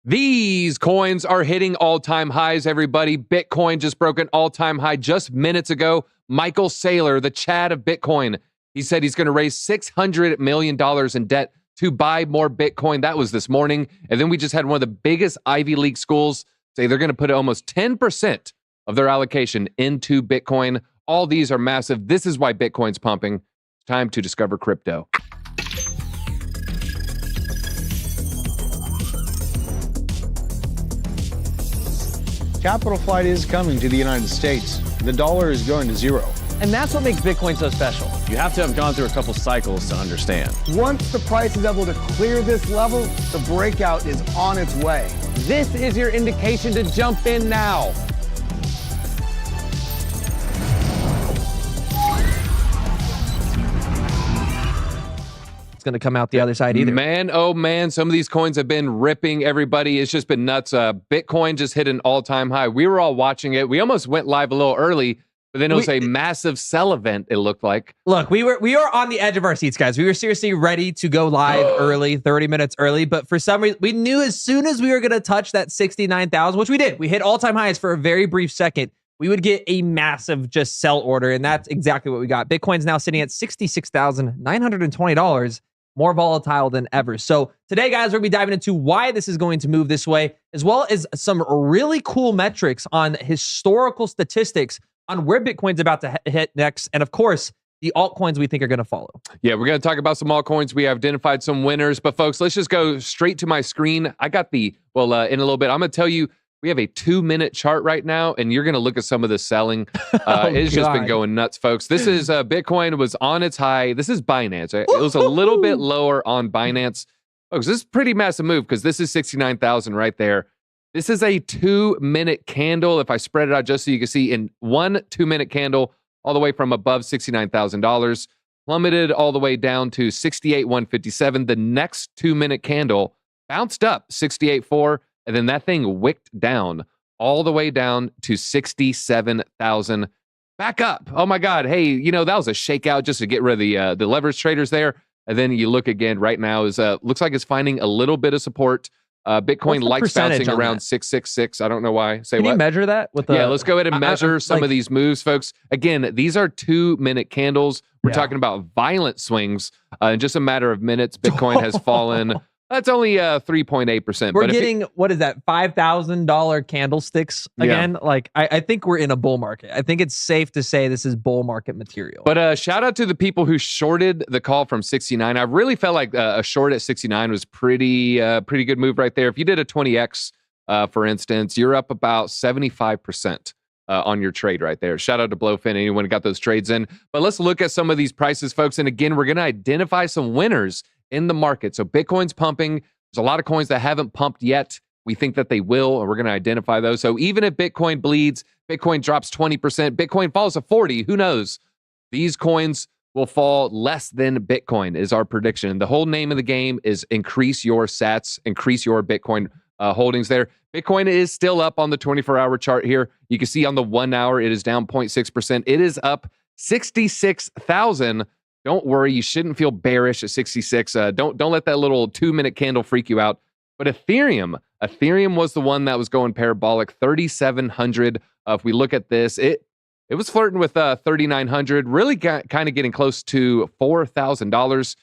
These coins are hitting all-time highs, everybody. Bitcoin just broke an all-time high just minutes ago. Michael Saylor, the Chad of Bitcoin, he said he's going to raise $600 million in debt to buy more Bitcoin. That was this morning. And then we just had one of the biggest Ivy League schools say they're going to put almost 10% of their allocation into Bitcoin. All these are massive. This is why Bitcoin's pumping. It's time to discover crypto. Capital flight is coming to the United States. The dollar is going to zero. And that's what makes Bitcoin so special. You have to have gone through a couple cycles to understand. Once the price is able to clear this level, the breakout is on its way. This is your indication to jump in now. It's going to come out the other side either. Man, oh man, some of these coins have been ripping everybody. It's just been nuts. Bitcoin just hit an all-time high. We were all watching it. We almost went live a little early, but then it was a massive sell event, it looked like. Look, we were on the edge of our seats, guys. We were seriously ready to go live early, 30 minutes early, but for some reason, we knew as soon as we were going to touch that 69,000, which we did. We hit all-time highs for a very brief second. We would get a massive just sell order, and that's exactly what we got. Bitcoin's now sitting at $66,920. More volatile than ever. So today, guys, we're going to be diving into why this is going to move this way, as well as some really cool metrics on historical statistics on where Bitcoin's about to hit next. And of course, the altcoins we think are going to follow. Yeah, we're going to talk about some altcoins. We have identified some winners. But folks, let's just go straight to my screen. I got in a little bit, I'm going to tell you, we have a 2-minute chart right now, and you're going to look at some of the selling. It's just been going nuts, folks. This is Bitcoin was on its high. This is Binance. Right? It was a little bit lower on Binance. Folks, this is a pretty massive move because this is 69,000 right there. This is a 2-minute candle. If I spread it out just so you can see, in one 2-minute candle, all the way from above $69,000, plummeted all the way down to 68,157. The next 2-minute candle bounced up 68.4. And then that thing wicked down all the way down to 67,000. Back up. Oh my God. Hey, that was a shakeout just to get rid of the leverage traders there. And then you look again right now is looks like it's finding a little bit of support. Bitcoin likes bouncing around 666. I don't know why. Can you measure that with the? Yeah, let's go ahead and measure some of these moves, folks. Again, these are 2-minute candles. We're talking about violent swings. In just a matter of minutes, Bitcoin has fallen. That's only 3.8%. We're getting, what is that, $5,000 candlesticks again? Yeah. I think we're in a bull market. I think it's safe to say this is bull market material. But shout out to the people who shorted the call from 69. I really felt like a short at 69 was pretty good move right there. If you did a 20x, for instance, you're up about 75%. On your trade right there. Shout out to Blofin, anyone who got those trades in. But let's look at some of these prices, folks. And again, we're going to identify some winners in the market. So Bitcoin's pumping. There's a lot of coins that haven't pumped yet. We think that they will, and we're going to identify those. So even if Bitcoin bleeds, Bitcoin drops 20%, Bitcoin falls to 40, who knows? These coins will fall less than Bitcoin is our prediction. The whole name of the game is increase your sats, increase your Bitcoin holdings there. Bitcoin is still up on the 24-hour chart here. You can see on the 1 hour, it is down 0.6%. It is up 66,000. Don't worry, you shouldn't feel bearish at 66. Don't let that little 2-minute candle freak you out. But Ethereum was the one that was going parabolic, 3,700. If we look at this, it was flirting with 3,900, really kind of getting close to $4,000.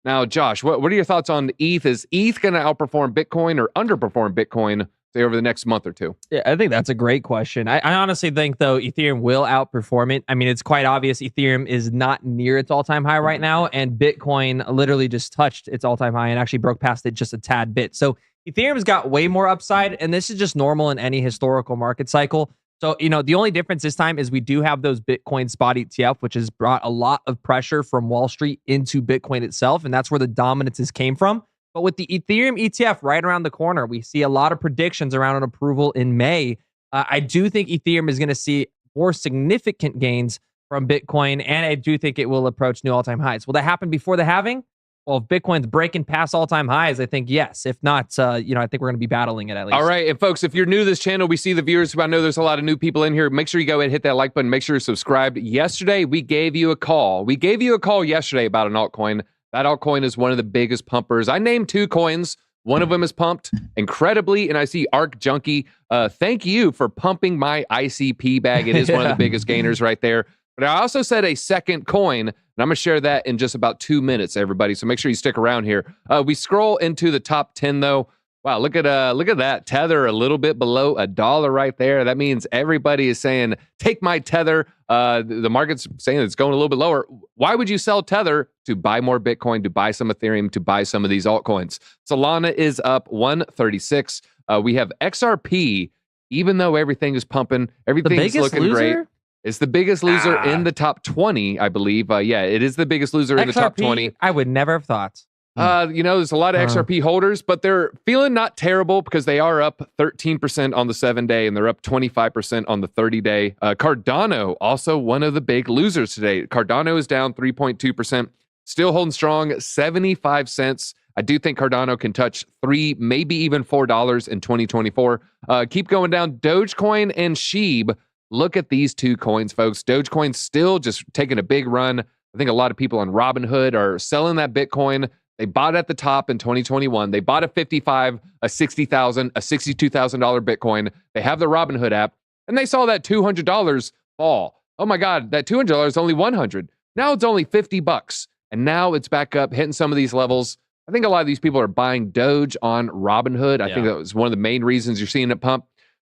Now, Josh, what are your thoughts on ETH? Is ETH going to outperform Bitcoin or underperform Bitcoin, say, over the next month or two? Yeah, I think that's a great question. I honestly think, though, Ethereum will outperform it. I mean, it's quite obvious Ethereum is not near its all-time high right now, and Bitcoin literally just touched its all-time high and actually broke past it just a tad bit. So Ethereum's got way more upside, and this is just normal in any historical market cycle. So, the only difference this time is we do have those Bitcoin spot ETF, which has brought a lot of pressure from Wall Street into Bitcoin itself, and that's where the dominances came from. But with the Ethereum ETF right around the corner, we see a lot of predictions around an approval in May. I do think Ethereum is going to see more significant gains from Bitcoin, and I do think it will approach new all-time highs. Will that happen before the halving? Well, if Bitcoin's breaking past all-time highs, I think yes. If not, I think we're going to be battling it at least. All right, and folks, if you're new to this channel, we see the viewers. I know there's a lot of new people in here. Make sure you go ahead and hit that like button. Make sure you're subscribed. Yesterday, we gave you a call. We gave you a call yesterday about an altcoin. That altcoin is one of the biggest pumpers. I named 2 coins. One of them is pumped incredibly, and I see Arc Junkie. Thank you for pumping my ICP bag. It is one of the biggest gainers right there. But I also said a second coin, and I'm going to share that in just about 2 minutes, everybody. So make sure you stick around here. We scroll into the top 10, though. Wow, look at that. Tether a little bit below $1 right there. That means everybody is saying, take my Tether. The market's saying it's going a little bit lower. Why would you sell Tether? To buy more Bitcoin, to buy some Ethereum, to buy some of these altcoins. Solana is up 136. We have XRP, even though everything is pumping, everything's looking great. It's the biggest loser in the top 20, I believe. Yeah, it is the biggest loser in the top 20. I would never have thought. There's a lot of XRP holders, but they're feeling not terrible because they are up 13% on the 7-day and they're up 25% on the 30-day. Cardano, also one of the big losers today. Cardano is down 3.2%, still holding strong, 75 cents. I do think Cardano can touch $3, maybe even $4 in 2024. Keep going down. Dogecoin and SHIB. Look at these two coins, folks. Dogecoin still just taking a big run. I think a lot of people on Robinhood are selling that Bitcoin. They bought at the top in 2021. They bought a $55,000, a $60,000, a $62,000 Bitcoin. They have the Robinhood app, and they saw that $200 fall. Oh my God, that $200 is only $100. Now it's only $50, and now it's back up, hitting some of these levels. I think a lot of these people are buying Doge on Robinhood. I think that was one of the main reasons you're seeing it pump.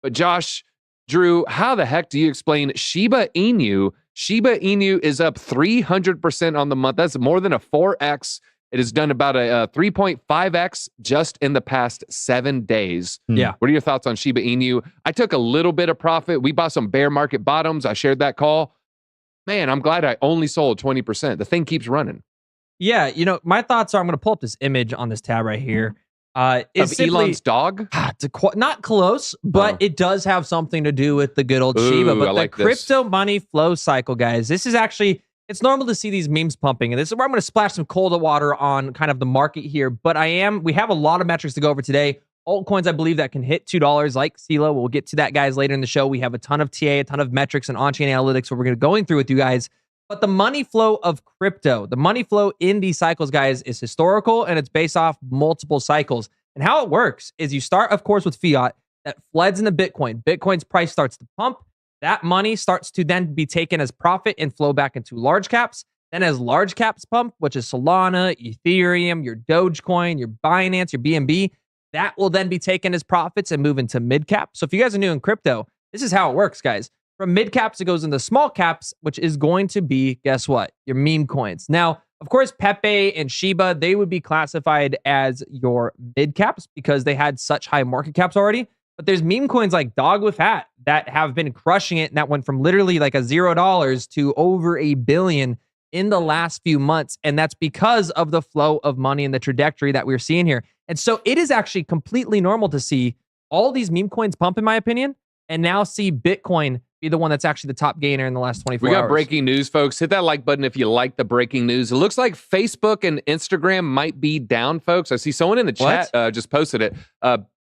But Josh, Drew, how the heck do you explain Shiba Inu? Shiba Inu is up 300% on the month. That's more than a 4x. It has done about a 3.5x just in the past 7 days. Yeah. What are your thoughts on Shiba Inu? I took a little bit of profit. We bought some bear market bottoms. I shared that call. Man, I'm glad I only sold 20%. The thing keeps running. Yeah, my thoughts are, I'm going to pull up this image on this tab right here. Of Elon's dog? Not close, but it does have something to do with the good old Shiba. But the crypto money flow cycle, guys, this is actually, it's normal to see these memes pumping. And this is where I'm going to splash some cold water on kind of the market here. But we have a lot of metrics to go over today. Altcoins, I believe, that can hit $2 like CeeLo. We'll get to that, guys, later in the show. We have a ton of TA, a ton of metrics and on-chain analytics where we're going to going through with you guys. But the money flow of crypto, the money flow in these cycles, guys, is historical, and it's based off multiple cycles. And how it works is you start, of course, with fiat that floods into Bitcoin. Bitcoin's price starts to pump. That money starts to then be taken as profit and flow back into large caps. Then as large caps pump, which is Solana, Ethereum, your Dogecoin, your Binance, your BNB, that will then be taken as profits and move into mid cap. So if you guys are new in crypto, this is how it works, guys. From mid caps, it goes into small caps, which is going to be, guess what? Your meme coins. Now, of course, Pepe and Shiba, they would be classified as your mid caps because they had such high market caps already. But there's meme coins like Dog with Hat that have been crushing it. And that went from literally like a $0 to over $1 billion in the last few months. And that's because of the flow of money and the trajectory that we're seeing here. And so it is actually completely normal to see all these meme coins pump, in my opinion, and now see Bitcoin be the one that's actually the top gainer in the last 24 hours. We got breaking news, folks. Hit that like button if you like the breaking news. It looks like Facebook and Instagram might be down, folks. I see someone in the chat just posted it.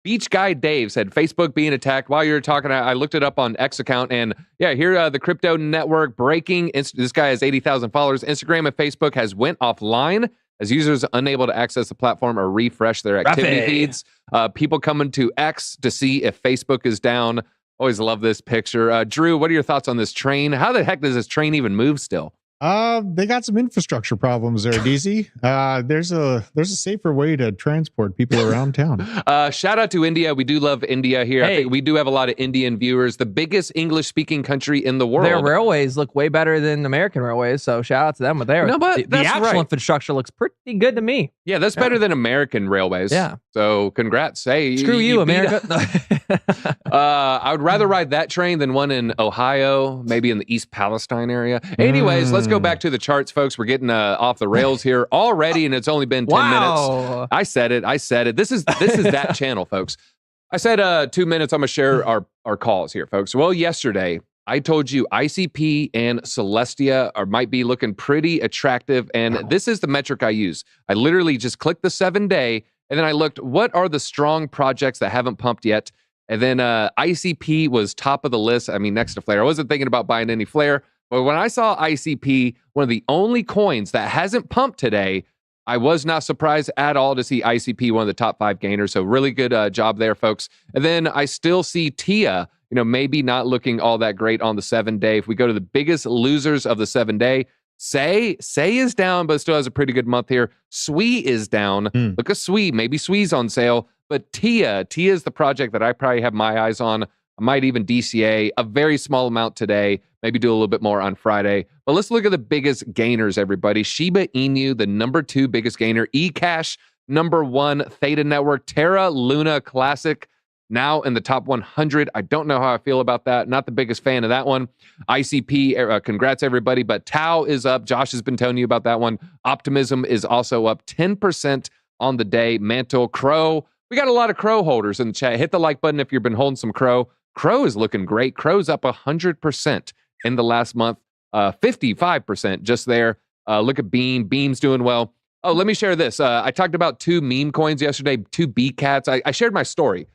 Beach Guy Dave said Facebook being attacked. While you're talking, I looked it up on X account, and yeah, here the crypto network breaking. This guy has 80,000 followers. Instagram and Facebook has went offline as users unable to access the platform or refresh their activity feeds. People coming to X to see if Facebook is down. Always love this picture. Drew, what are your thoughts on this train? How the heck does this train even move still? They got some infrastructure problems there, DZ. There's a safer way to transport people around town. Shout out to India. We do love India here. Hey. I think we do have a lot of Indian viewers. The biggest English-speaking country in the world. Their railways look way better than American railways, so shout out to them with theirs. No, but the that's actual right. infrastructure looks pretty good to me. Yeah, that's better than American railways. Yeah. So congrats. Hey, Screw you, America. I would rather ride that train than one in Ohio, maybe in the East Palestine area. Anyways, let's go back to the charts, folks. We're getting off the rails here already, and it's only been 10 minutes. I said it. This is that channel, folks. I said 2 minutes. I'm going to share our calls here, folks. Well, yesterday, I told you ICP and Celestia might be looking pretty attractive, and this is the metric I use. I literally just clicked the 7-day, and then I looked, what are the strong projects that haven't pumped yet? And then ICP was top of the list. I mean, next to Flare. I wasn't thinking about buying any Flare, but when I saw ICP, one of the only coins that hasn't pumped today, I was not surprised at all to see ICP one of the top 5 gainers. So really good job there, folks. And then I still see TIA, maybe not looking all that great on the 7-day. If we go to the biggest losers of the 7-day, Say is down, but still has a pretty good month here. SWE is down. Look at SWE. Maybe SWE's on sale. But TIA is the project that I probably have my eyes on. I might even DCA a very small amount today. Maybe do a little bit more on Friday. But let's look at the biggest gainers, everybody. Shiba Inu, the number 2 biggest gainer. eCash, number 1. Theta Network. Terra Luna Classic, now in the top 100. I don't know how I feel about that. Not the biggest fan of that one. ICP, congrats everybody. But Tau is up. Josh has been telling you about that one. Optimism is also up 10% on the day. Mantle, Crow. We got a lot of Crow holders in the chat. Hit the like button if you've been holding some Crow. Crow is looking great. Crow's up 100% in the last month. 55% just there. Look at Beam. Beam's doing well. Oh, let me share this. I talked about 2 meme coins yesterday, 2 B-Cats. I shared my story.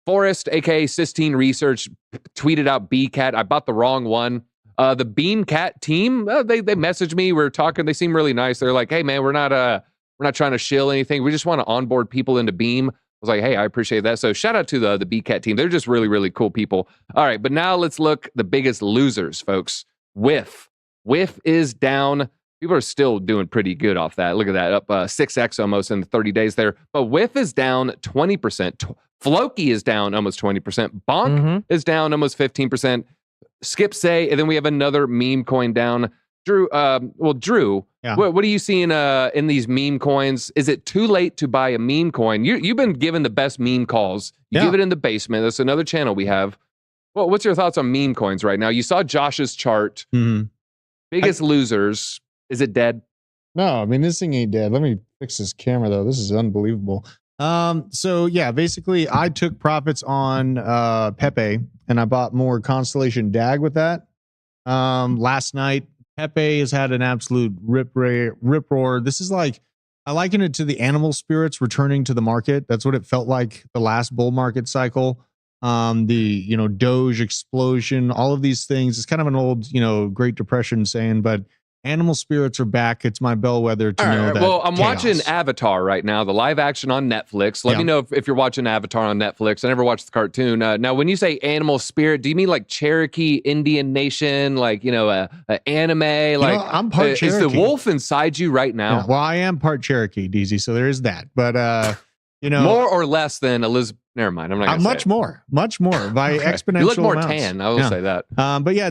Forrest, aka Sistine Research, tweeted out B-Cat. I bought the wrong one. The Beam Cat team, they messaged me. We were talking. They seem really nice. They're like, hey man, we're not trying to shill anything. We just want to onboard people into Beam. I was like, hey, I appreciate that. So shout out to the B-Cat team. They're just really, really cool people. All right, but now let's look the biggest losers, folks. WIF is down. People are still doing pretty good off that. Look at that, up 6x almost in the 30 days there. But WIF is down 20%. Floki is down almost 20%. Bonk is down almost 15%. Skip Say, and then we have another meme coin down. Drew, Yeah. what are you seeing in these meme coins? Is it too late to buy a meme coin? You've been given the best meme calls. You give it in the basement. That's another channel we have. Well, what's your thoughts on meme coins right now? You saw Josh's chart. Biggest losers. Is it dead? No, I mean, this thing ain't dead. Let me fix this camera though. This is unbelievable. So yeah, basically I took profits on Pepe and I bought more Constellation DAG with that. Last night, Pepe has had an absolute rip roar. This is like, I liken it to the animal spirits returning to the market. That's what it felt like the last bull market cycle. The, Doge explosion, all of these things. It's kind of an old, Great Depression saying, but animal spirits are back. It's my bellwether to know that. Well, I'm watching Avatar right now, the live action on Netflix. Let me know if you're watching Avatar on Netflix. I never watched the cartoon. Now, when you say animal spirit, do you mean like Cherokee Indian Nation, like, anime? Like, I'm part Cherokee. Is the wolf inside you right now? Yeah, well, I am part Cherokee, DZ, so there is that. But, more or less than Elizabeth. Never mind. I'm not going to say much more by exponential. You look more amounts. tan. I will say that. But yeah,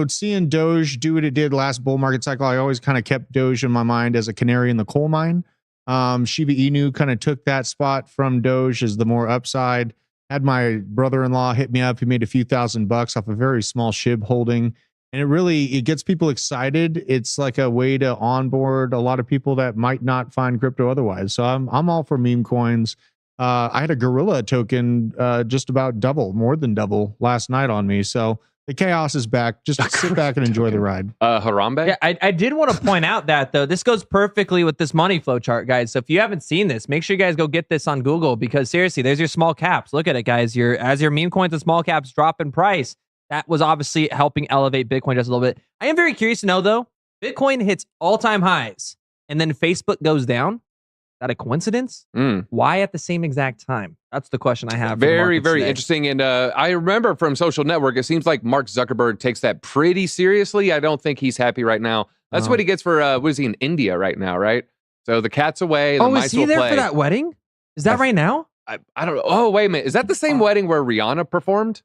seeing Doge do what it did last bull market cycle, I always kind of kept Doge in my mind as a canary in the coal mine. Shiba Inu kind of took that spot from Doge as the more upside. Had my brother-in-law hit me up. He made a few $1,000s off a very small SHIB holding. And it gets people excited. It's like a way to onboard a lot of people that might not find crypto otherwise. So I'm all for meme coins. I had a gorilla token just about more than double last night on me. So the chaos is back. Just sit back and enjoy the ride. Harambe? Yeah, I did want to point out that, though, this goes perfectly with this money flow chart, guys. So if you haven't seen this, make sure you guys go get this on Google, because seriously, there's your small caps. Look at it, guys. As your meme coins and small caps drop in price, that was obviously helping elevate Bitcoin just a little bit. I am very curious to know, though, Bitcoin hits all-time highs and then Facebook goes down. Is that a coincidence? Why at the same exact time? That's the question I have. Very, very interesting. And I remember from Social Network, it seems like Mark Zuckerberg takes that pretty seriously. I don't think he's happy right now. That's what he gets for, what is he in India right now, right? So the cat's away. The mice is he there for that wedding? Is that right now? I don't know. Oh, wait a minute. Is that the same wedding where Rihanna performed?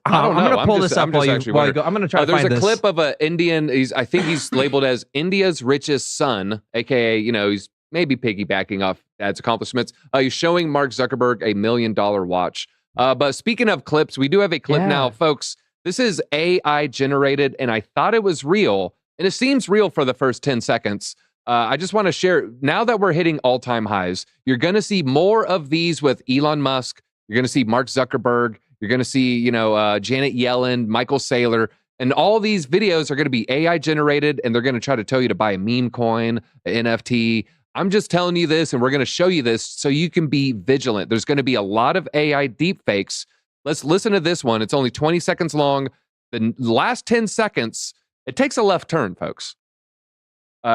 I don't know. I'm going to pull this up while you go. I'm going to try to find this. There's a clip of an Indian. I think he's labeled as India's richest son, aka, he's maybe piggybacking off dad's accomplishments. He's showing Mark Zuckerberg a $1 million watch. But speaking of clips, we do have a clip now, folks. This is AI generated, and I thought it was real, and it seems real for the first 10 seconds. I just want to share, now that we're hitting all-time highs, you're going to see more of these with Elon Musk. You're going to see Mark Zuckerberg. You're going to see, Janet Yellen, Michael Saylor, and all these videos are going to be AI generated, and they're going to try to tell you to buy a meme coin, an NFT. I'm just telling you this, and we're going to show you this so you can be vigilant. There's going to be a lot of AI deepfakes. Let's listen to this one. It's only 20 seconds long. The last 10 seconds, it takes a left turn, folks.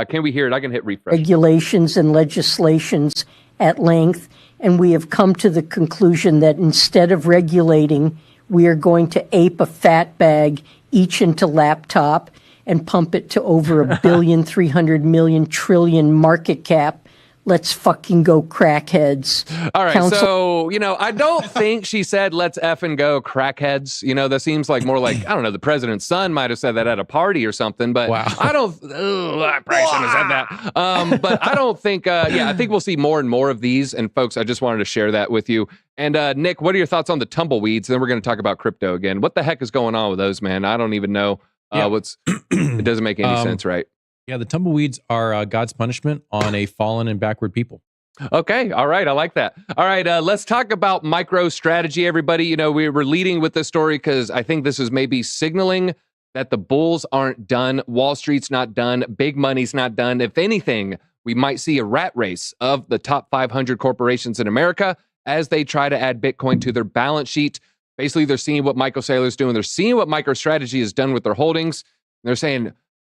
Can we hear it? I can hit refresh. Regulations and legislations at length, and we have come to the conclusion that instead of regulating, we are going to ape a fat bag each into laptop and pump it to over $1 billion, 300 million trillion market cap. Let's fucking go, crackheads. All right, so, I don't think she said, let's effing go, crackheads. That seems like more like, I don't know, the president's son might have said that at a party or something, but wow. I don't, I probably shouldn't have said that. But I don't think, I think we'll see more and more of these. And folks, I just wanted to share that with you. And Nick, what are your thoughts on the tumbleweeds? And then we're going to talk about crypto again. What the heck is going on with those, man? I don't even know it doesn't make any sense, right? Yeah, the tumbleweeds are God's punishment on a fallen and backward people. Okay. All right. I like that. All right. Let's talk about MicroStrategy, everybody. We were leading with this story because I think this is maybe signaling that the bulls aren't done. Wall Street's not done. Big money's not done. If anything, we might see a rat race of the top 500 corporations in America as they try to add Bitcoin to their balance sheet. Basically, they're seeing what Michael Saylor's doing. They're seeing what MicroStrategy has done with their holdings. They're saying,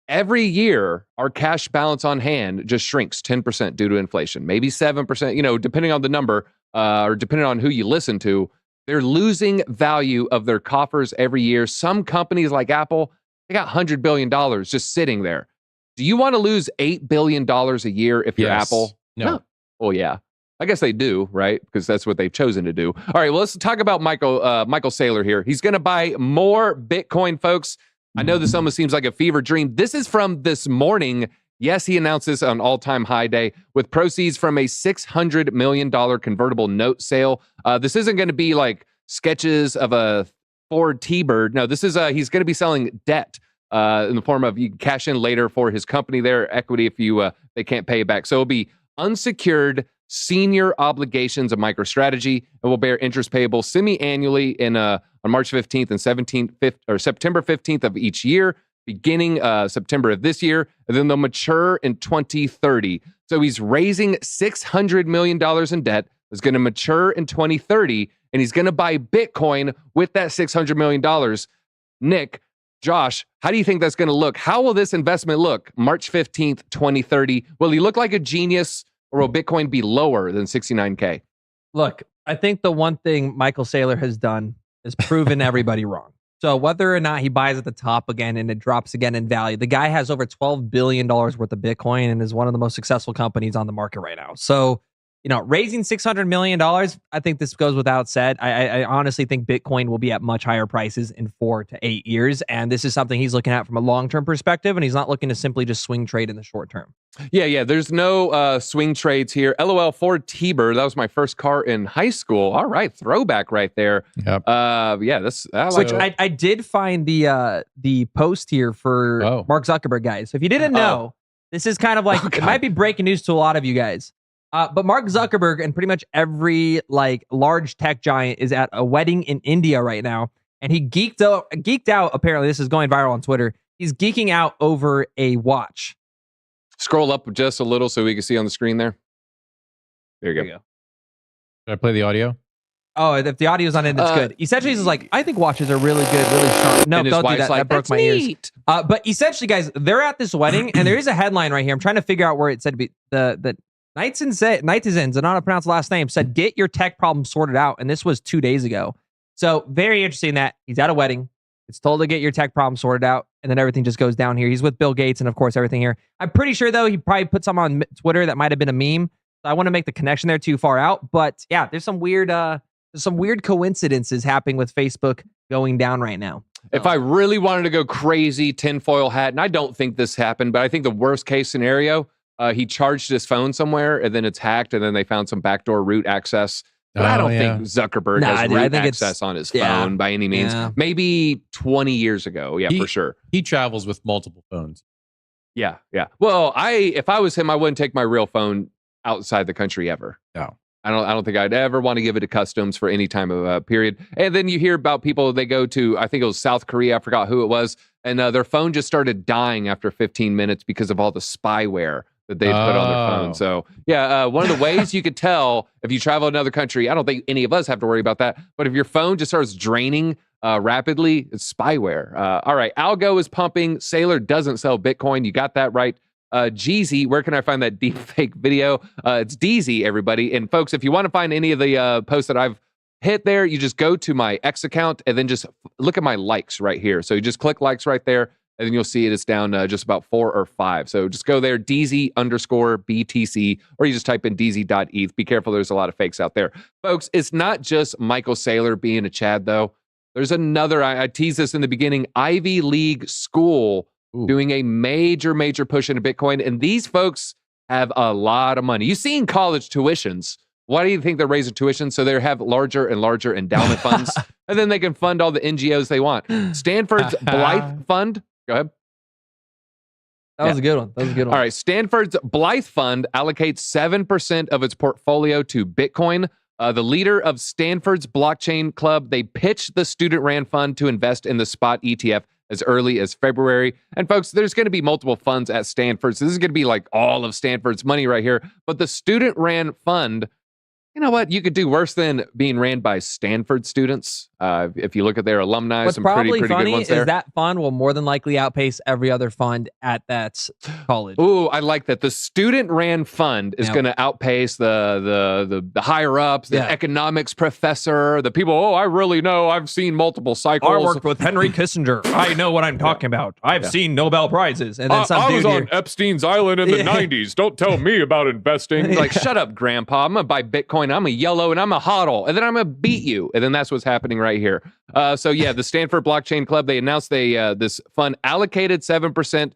every year, our cash balance on hand just shrinks 10% due to inflation, maybe 7%, depending on the number or depending on who you listen to. They're losing value of their coffers every year. Some companies like Apple, they got $100 billion just sitting there. Do you want to lose $8 billion a year if you're Apple? No. Well, yeah. I guess they do, right? Because that's what they've chosen to do. All right, well, let's talk about Michael Saylor here. He's going to buy more Bitcoin, folks. I know this almost seems like a fever dream. This is from this morning. Yes, he announced this on all-time high day with proceeds from a $600 million convertible note sale. This isn't going to be like sketches of a Ford T-Bird. No, this is he's going to be selling debt in the form of you can cash in later for his company there, equity if you they can't pay it back. So it'll be unsecured senior obligations of MicroStrategy and will bear interest payable semi-annually on March 15th and September 15th of each year, beginning September of this year, and then they'll mature in 2030. So he's raising $600 million in debt. It's going to mature in 2030, and he's going to buy Bitcoin with that $600 million. Nick, Josh, how do you think that's going to look? How will this investment look March 15th, 2030? Will he look like a genius, or will Bitcoin be lower than 69K? Look, I think the one thing Michael Saylor has done is proven everybody wrong. So whether or not he buys at the top again and it drops again in value, the guy has over $12 billion worth of Bitcoin and is one of the most successful companies on the market right now. So, raising $600 million, I think this goes without said. I honestly think Bitcoin will be at much higher prices in 4 to 8 years. And this is something he's looking at from a long-term perspective, and he's not looking to simply just swing trade in the short term. Yeah. There's no swing trades here. LOL, Ford T-Bird. That was my first car in high school. All right. Throwback right there. Yep. I did find the post here for Mark Zuckerberg, guys. So if you didn't know, this is kind of like, it might be breaking news to a lot of you guys. But Mark Zuckerberg and pretty much every large tech giant is at a wedding in India right now. And he geeked out. Apparently, this is going viral on Twitter. He's geeking out over a watch. Scroll up just a little so we can see on the screen there. There you go. Should I play the audio? Oh, if the audio's on it, it's good. Essentially, he's like, I think watches are really good, really strong. No, don't do that. That broke my ears. But essentially, guys, they're at this wedding, and there is a headline right here. I'm trying to figure out where it said to be. The netizens, I don't know how to pronounce the last name, said, get your tech problem sorted out. And this was 2 days ago. So very interesting that he's at a wedding. It's told to get your tech problem sorted out. And then everything just goes down here. He's with Bill Gates and, of course, everything here. I'm pretty sure, though, he probably put some on Twitter that might have been a meme. So I want to make the connection there too far out. But yeah, there's some weird coincidences happening with Facebook going down right now. If I really wanted to go crazy, tinfoil hat, and I don't think this happened, but I think the worst case scenario, he charged his phone somewhere and then it's hacked and then they found some backdoor root access. But I don't think Zuckerberg has root access on his phone by any means. Yeah. Maybe 20 years ago. Yeah, for sure. He travels with multiple phones. Yeah. Well, if I was him, I wouldn't take my real phone outside the country ever. No. I don't think I'd ever want to give it to customs for any time of period. And then you hear about people, they go to, I think it was South Korea, I forgot who it was, and their phone just started dying after 15 minutes because of all the spyware that they've put on their phone. So yeah, one of the ways you could tell if you travel to another country, I don't think any of us have to worry about that, but if your phone just starts draining rapidly, it's spyware. All right, Algo is pumping. Saylor doesn't sell Bitcoin. You got that right. Jeezy, where can I find that deep fake video? It's Deezy, everybody. And folks, if you want to find any of the posts that I've hit there, you just go to my X account and then just look at my likes right here. So you just click likes right there, and then you'll see it's down just about 4 or 5. So just go there, DZ_BTC, or you just type in DZ.ETH. Be careful, there's a lot of fakes out there. Folks, it's not just Michael Saylor being a Chad, though. There's another, I teased this in the beginning, Ivy League school doing a major push into Bitcoin. And these folks have a lot of money. You've seen college tuitions. Why do you think they're raising tuition? So they have larger and larger endowment funds, and then they can fund all the NGOs they want. Stanford's Blythe Fund. Go ahead. That was a good one. All right. Stanford's Blythe Fund allocates 7% of its portfolio to Bitcoin. The leader of Stanford's blockchain club, they pitched the student-ran fund to invest in the spot ETF as early as February. And folks, there's going to be multiple funds at Stanford. So this is going to be like all of Stanford's money right here. But the student-ran fund, you know what? You could do worse than being ran by Stanford students. If you look at their alumni, What's some probably pretty funny good ones there. is that fund will more than likely outpace every other fund at that college. Ooh, I like that. The student-ran fund is going to outpace the higher-ups, the economics professor, the people, I really know. I've seen multiple cycles. I worked with Henry Kissinger. I know what I'm talking about. I've seen Nobel Prizes. And then I was on Epstein's Island in the 90s. Don't tell me about investing. Like, shut up, Grandpa. I'm going to buy Bitcoin. I'm a yellow and I'm a hodl. And then I'm going to beat you. And then that's what's happening right here. So yeah, the Stanford Blockchain Club, they announced this fund allocated 7%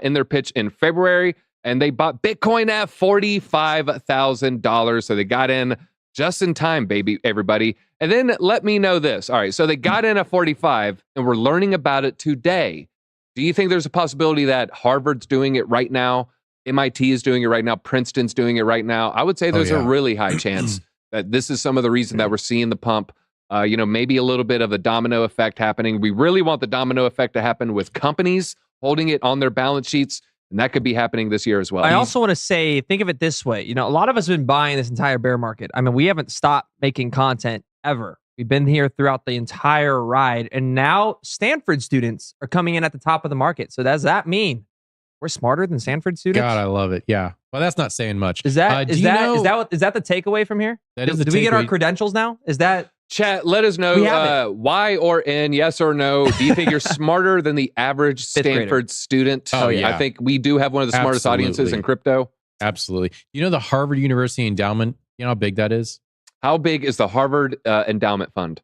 in their pitch in February, and they bought Bitcoin at $45,000. So they got in just in time, baby, everybody. And then let me know this. All right, so they got in at 45, and we're learning about it today. Do you think there's a possibility that Harvard's doing it right now? MIT is doing it right now. Princeton's doing it right now. I would say there's a really high chance that this is some of the reason that we're seeing the pump. Maybe a little bit of a domino effect happening. We really want the domino effect to happen with companies holding it on their balance sheets, and that could be happening this year as well. I also want to say, think of it this way. A lot of us have been buying this entire bear market. I mean, we haven't stopped making content ever. We've been here throughout the entire ride, and now Stanford students are coming in at the top of the market. So does that mean we're smarter than Stanford students? God, I love it. Yeah. Well, that's not saying much. Is that the takeaway from here? That is do we get our credentials now? Is that chat? Let us know why or in, yes or no. Do you think you're smarter than the average Stanford student? Oh yeah. I think we do have one of the smartest audiences in crypto. Absolutely. The Harvard University endowment, you know how big that is? How big is the Harvard endowment fund?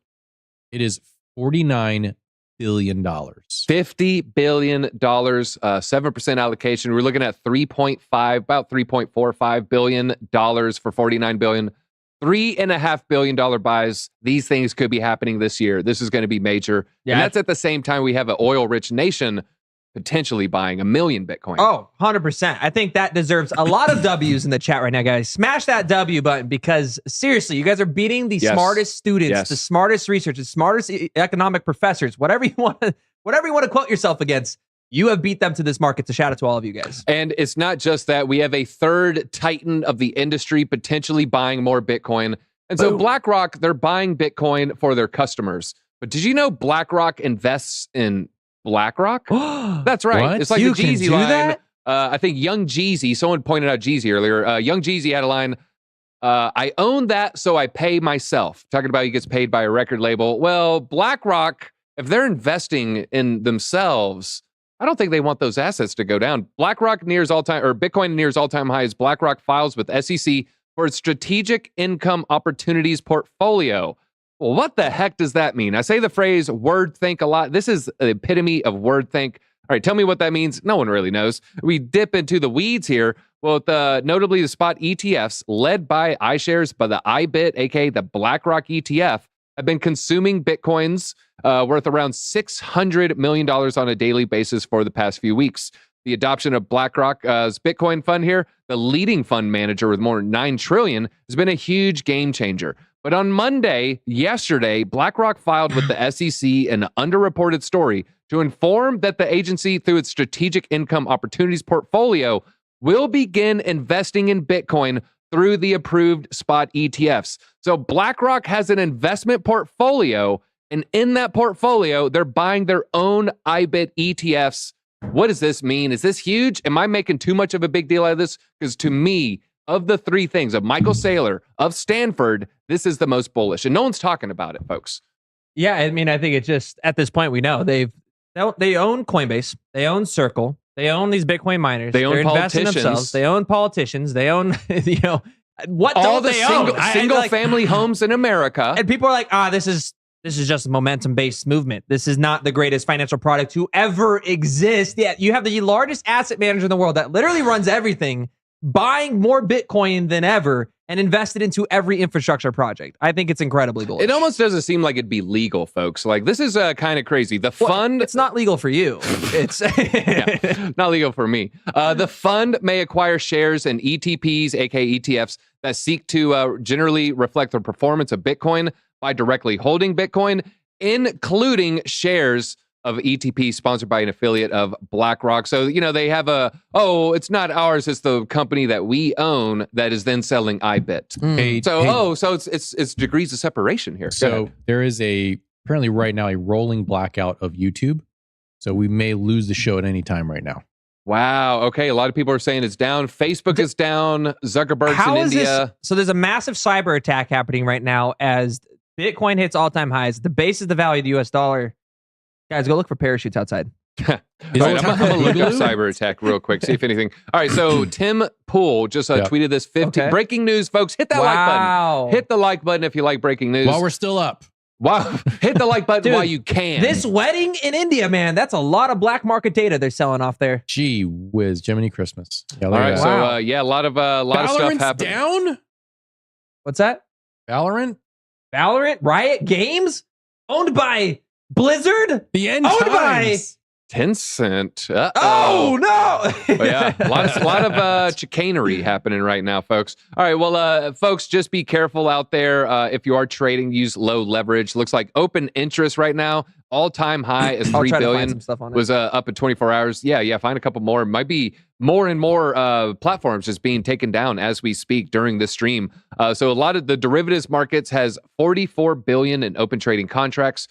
It is $49 billion. $50 billion, 7% allocation. We're looking at about $3.45 billion for $49 billion. $3.5 billion buys. These things could be happening this year. This is going to be major. Yeah. And that's at the same time we have an oil-rich nation potentially buying 1 million Bitcoin. Oh, 100%. I think that deserves a lot of W's in the chat right now, guys. Smash that W button, because seriously, you guys are beating the smartest students, the smartest researchers, the smartest economic professors, whatever you want to quote yourself against. You have beat them to this market. So shout out to all of you guys. And it's not just that. We have a third titan of the industry potentially buying more Bitcoin. And so BlackRock, they're buying Bitcoin for their customers. But did you know BlackRock invests in BlackRock? That's right. What? It's like the Jeezy line. I think Young Jeezy, someone pointed out Jeezy earlier. Young Jeezy had a line, I own that, so I pay myself. Talking about he gets paid by a record label. Well, BlackRock, if they're investing in themselves, I don't think they want those assets to go down. Bitcoin nears all-time highs. BlackRock files with SEC for its strategic income opportunities portfolio. Well, what the heck does that mean? I say the phrase word think a lot. This is the epitome of word think. All right, tell me what that means. No one really knows. We dip into the weeds here. Well, notably the spot ETFs led by iShares, by the iBit, aka the BlackRock ETF, have been consuming Bitcoins worth around $600 million on a daily basis for the past few weeks. The adoption of BlackRock's Bitcoin fund here, the leading fund manager with more than $9 trillion, has been a huge game changer. But on yesterday, BlackRock filed with the SEC an underreported story to inform that the agency, through its strategic income opportunities portfolio, will begin investing in Bitcoin through the approved spot ETFs. So BlackRock has an investment portfolio, and in that portfolio, they're buying their own iBit ETFs What does this mean? Is this huge? Am I making too much of a big deal out of this? Because to me, of the three things, of Michael Saylor, of Stanford, this is the most bullish. And no one's talking about it, folks. Yeah, I mean, I think it's just at this point we know they own Coinbase, they own Circle, they own these Bitcoin miners, They own they're investing politicians. themselves, they own politicians, they own what All don't the they own? single family homes in America. And people are like, this is just a momentum-based movement. This is not the greatest financial product to ever exist. Yeah, you have the largest asset manager in the world that literally runs everything, buying more Bitcoin than ever and invested into every infrastructure project. I think it's incredibly bullish. It almost doesn't seem like it'd be legal, folks. Like, this is kind of crazy. The fund... It's not legal for you. It's yeah, not legal for me. The fund may acquire shares in ETPs, aka ETFs, that seek to generally reflect the performance of Bitcoin by directly holding Bitcoin, including shares of ETP sponsored by an affiliate of BlackRock. So, they have it's not ours, it's the company that we own that is then selling IBIT. So it's degrees of separation here. So there is apparently right now a rolling blackout of YouTube. So we may lose the show at any time right now. Wow. Okay. A lot of people are saying it's down. Facebook is down. Zuckerberg's in India. So there's a massive cyber attack happening right now as Bitcoin hits all-time highs. The base is the value of the US dollar. Guys, go look for parachutes outside. I'm going to look up cyber attack real quick, see if anything. All right, so Tim Pool just tweeted this 15 breaking news, folks. Hit that like button. Hit the like button if you like breaking news. While we're still up. Wow. Hit the like button while you can. This wedding in India, man, that's a lot of black market data they're selling off there. Gee whiz, Jiminy Christmas. Yeah, all right, so a lot of stuff happening. Down? What's that? Valorant, Riot Games? Owned by Blizzard? The end owned times. by Tencent. Oh no! Yeah, a lot of chicanery happening right now, folks. All right, well, folks, just be careful out there. If you are trading, use low leverage. Looks like open interest right now, all-time high is 3 billion. Was up in 24 hours. Yeah. Find a couple more. Might be more and more platforms just being taken down as we speak during this stream. So a lot of the derivatives markets has 44 billion in open trading contracts.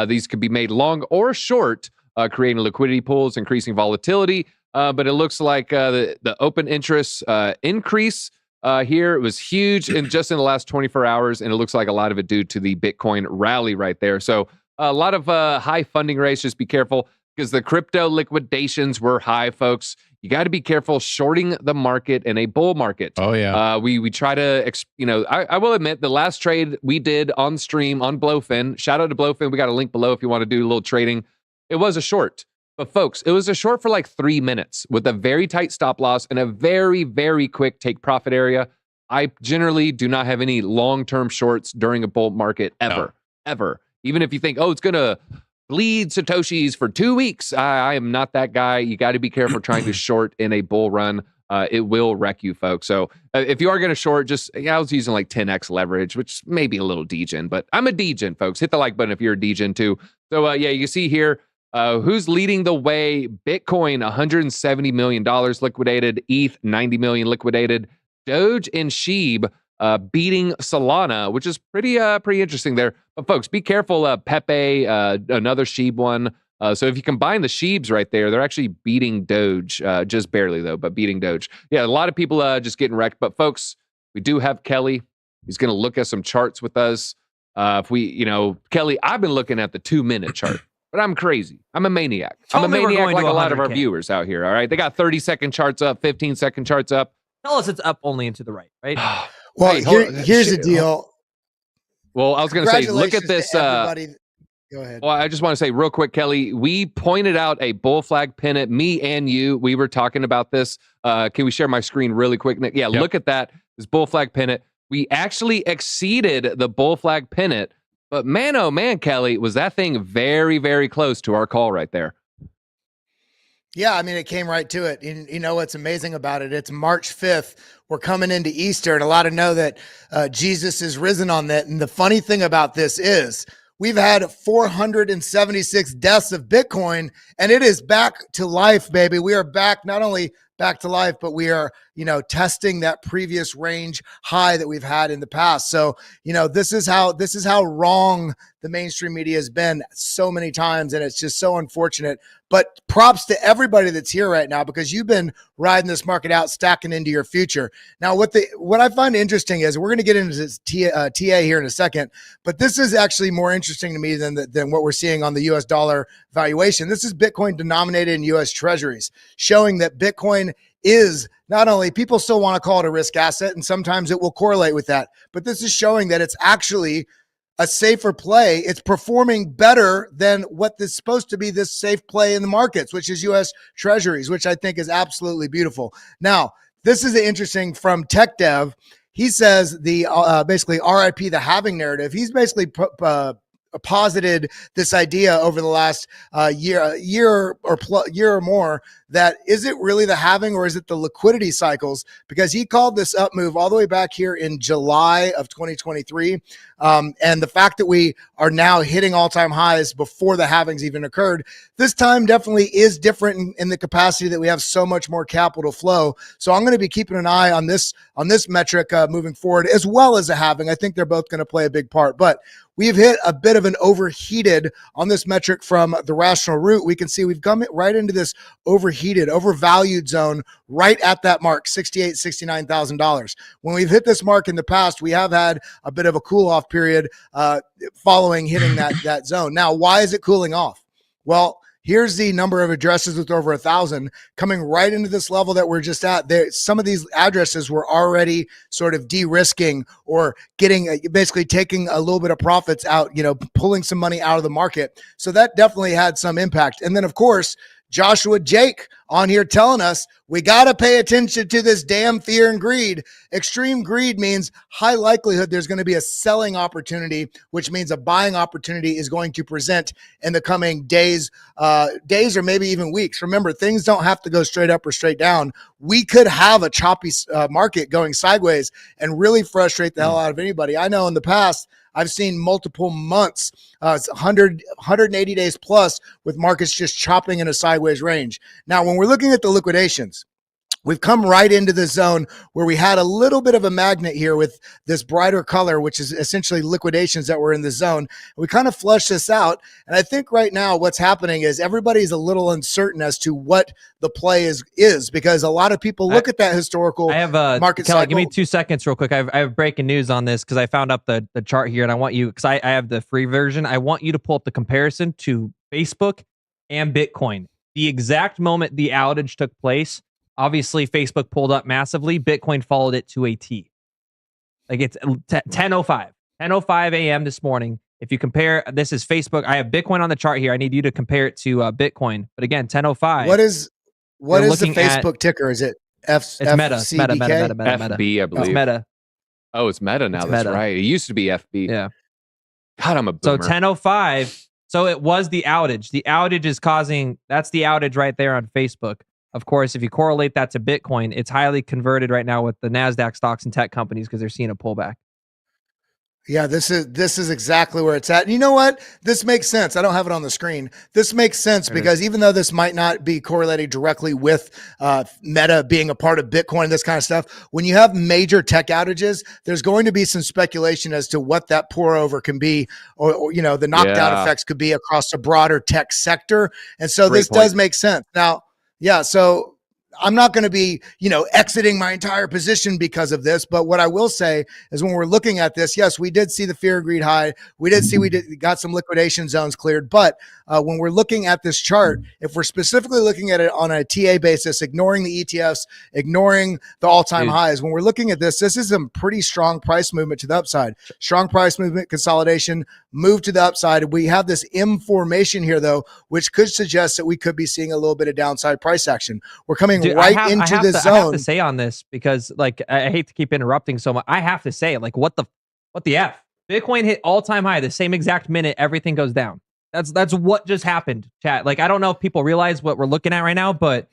These could be made long or short, creating liquidity pools, increasing volatility. But it looks like the open interest increase here, it was huge in the last 24 hours. And it looks like a lot of it due to the Bitcoin rally right there. So a lot of high funding rates. Just be careful because the crypto liquidations were high, folks. You got to be careful shorting the market in a bull market. Oh, yeah. We try to, I will admit the last trade we did on stream on Blofin, shout out to Blofin. We got a link below if you want to do a little trading. It was a short, but folks, it was a short for like 3 minutes with a very tight stop loss and a very, very quick take profit area. I generally do not have any long-term shorts during a bull market ever. Even if you think, it's going to bleed Satoshis for 2 weeks. I am not that guy. You got to be careful trying to short in a bull run. It will wreck you, folks. So if you are going to short, I was using like 10x leverage, which may be a little degen, but I'm a degen, folks. Hit the like button if you're a degen too. So you see here, who's leading the way? Bitcoin, $170 million liquidated. ETH, 90 million liquidated. Doge and SHIB beating Solana, which is pretty interesting there. But folks, be careful. Pepe, another SHIB one. So if you combine the SHIBs right there, they're actually beating Doge, just barely though, but beating Doge. Yeah, a lot of people just getting wrecked. But folks, we do have Kelly. He's going to look at some charts with us. Kelly, I've been looking at the 2-minute chart. But I'm crazy. I'm a maniac. I'm a maniac like a lot of our viewers out here, all right? They got 30-second charts up, 15-second charts up. Tell us it's up only and to the right, right? Well, here's the deal. Well, I was going to say, look at this. Go ahead. Well, I just want to say real quick, Kelly, we pointed out a bull flag pennant, me and you. We were talking about this. Can we share my screen really quick, Nick? Yeah, Look at that. This bull flag pennant. We actually exceeded the bull flag pennant. But man, oh man, Kelly, was that thing very, very close to our call right there. Yeah, I mean, it came right to it. You know what's amazing about it? It's March 5th. We're coming into Easter, and a lot of know that Jesus is risen on that. And the funny thing about this is we've had 476 deaths of Bitcoin, and it is back to life, baby. We are back not only back to life, but we are, testing that previous range high that we've had in the past. So, this is how wrong the mainstream media has been so many times. And it's just so unfortunate, but props to everybody that's here right now, because you've been riding this market out, stacking into your future. Now, what I find interesting is, we're going to get into this TA here in a second, but this is actually more interesting to me than what we're seeing on the US dollar valuation. This is Bitcoin denominated in US treasuries, showing that Bitcoin is not only, people still want to call it a risk asset, and sometimes it will correlate with that, but this is showing that it's actually a safer play. It's performing better than what is supposed to be this safe play in the markets, which is US treasuries, which I think is absolutely beautiful. Now, this is interesting from Tech Dev. He says the basically RIP the halving narrative. He's basically posited this idea over the last year or more, that is it really the halving or is it the liquidity cycles? Because he called this up move all the way back here in July of 2023. And the fact that we are now hitting all-time highs before the halvings even occurred, this time definitely is different in the capacity that we have so much more capital flow. So I'm going to be keeping an eye on this metric moving forward, as well as the halving. I think they're both going to play a big part, but we've hit a bit of an overheated on this metric from the rational root. We can see we've come right into this overheated, overvalued zone right at that mark, $68,000, $69,000. When we've hit this mark in the past, we have had a bit of a cool off period following hitting that zone. Now, why is it cooling off? Well, here's the number of addresses with over 1,000 coming right into this level that we're just at. There, some of these addresses were already sort of de-risking or getting basically taking a little bit of profits out, pulling some money out of the market. So that definitely had some impact. And then, of course, Joshua Jake on here telling us we got to pay attention to this damn fear and greed. Extreme greed means high likelihood there's going to be a selling opportunity, which means a buying opportunity is going to present in the coming days or maybe even weeks. Remember, things don't have to go straight up or straight down. We could have a choppy market going sideways and really frustrate the hell out of anybody. I know in the past, I've seen multiple months, 180 days plus, with markets just chopping in a sideways range. Now, when we're looking at the liquidations, we've come right into the zone where we had a little bit of a magnet here with this brighter color, which is essentially liquidations that were in the zone. We kind of flushed this out. And I think right now what's happening is everybody's a little uncertain as to what the play is because a lot of people look at that historical market Kelly, cycle. give me 2 seconds real quick. I have breaking news on this because I found up the chart here, and I want you, because I have the free version. I want you to pull up the comparison to Facebook and Bitcoin. The exact moment the outage took place, obviously, Facebook pulled up massively. Bitcoin followed it to a T. Like it's 10:05 a.m. this morning. If you compare, this is Facebook. I have Bitcoin on the chart here. I need you to compare it to Bitcoin. But again, 10:05. What is the Facebook ticker? Is it It's Meta. FB, I believe. It's Meta. Oh, it's Meta now. That's right. It used to be FB. Yeah. God, I'm a boomer. So 10:05. So it was the outage. The outage is causing. That's the outage right there on Facebook. Of course, if you correlate that to Bitcoin, it's highly converted right now with the NASDAQ stocks and tech companies because they're seeing a pullback. Yeah, this is exactly where it's at. And you know what? This makes sense. I don't have it on the screen. This makes sense because even though this might not be correlated directly with Meta being a part of Bitcoin and this kind of stuff, when you have major tech outages, there's going to be some speculation as to what that pour over can be, or the knockdown effects could be across a broader tech sector. And so this does make sense. Now, yeah, so I'm not going to be, exiting my entire position because of this. But what I will say is when we're looking at this, yes, we did see the fear and greed high. We got some liquidation zones cleared. But when we're looking at this chart, if we're specifically looking at it on a TA basis, ignoring the ETFs, ignoring the all-time highs, when we're looking at this is some pretty strong price movement to the upside. Strong price movement, consolidation, move to the upside. We have this M formation here, though, which could suggest that we could be seeing a little bit of downside price action. We're coming into the zone. I have to say on this because, I hate to keep interrupting so much. I have to say, what the F? Bitcoin hit all-time high the same exact minute everything goes down. That's what just happened, chat. I don't know if people realize what we're looking at right now, but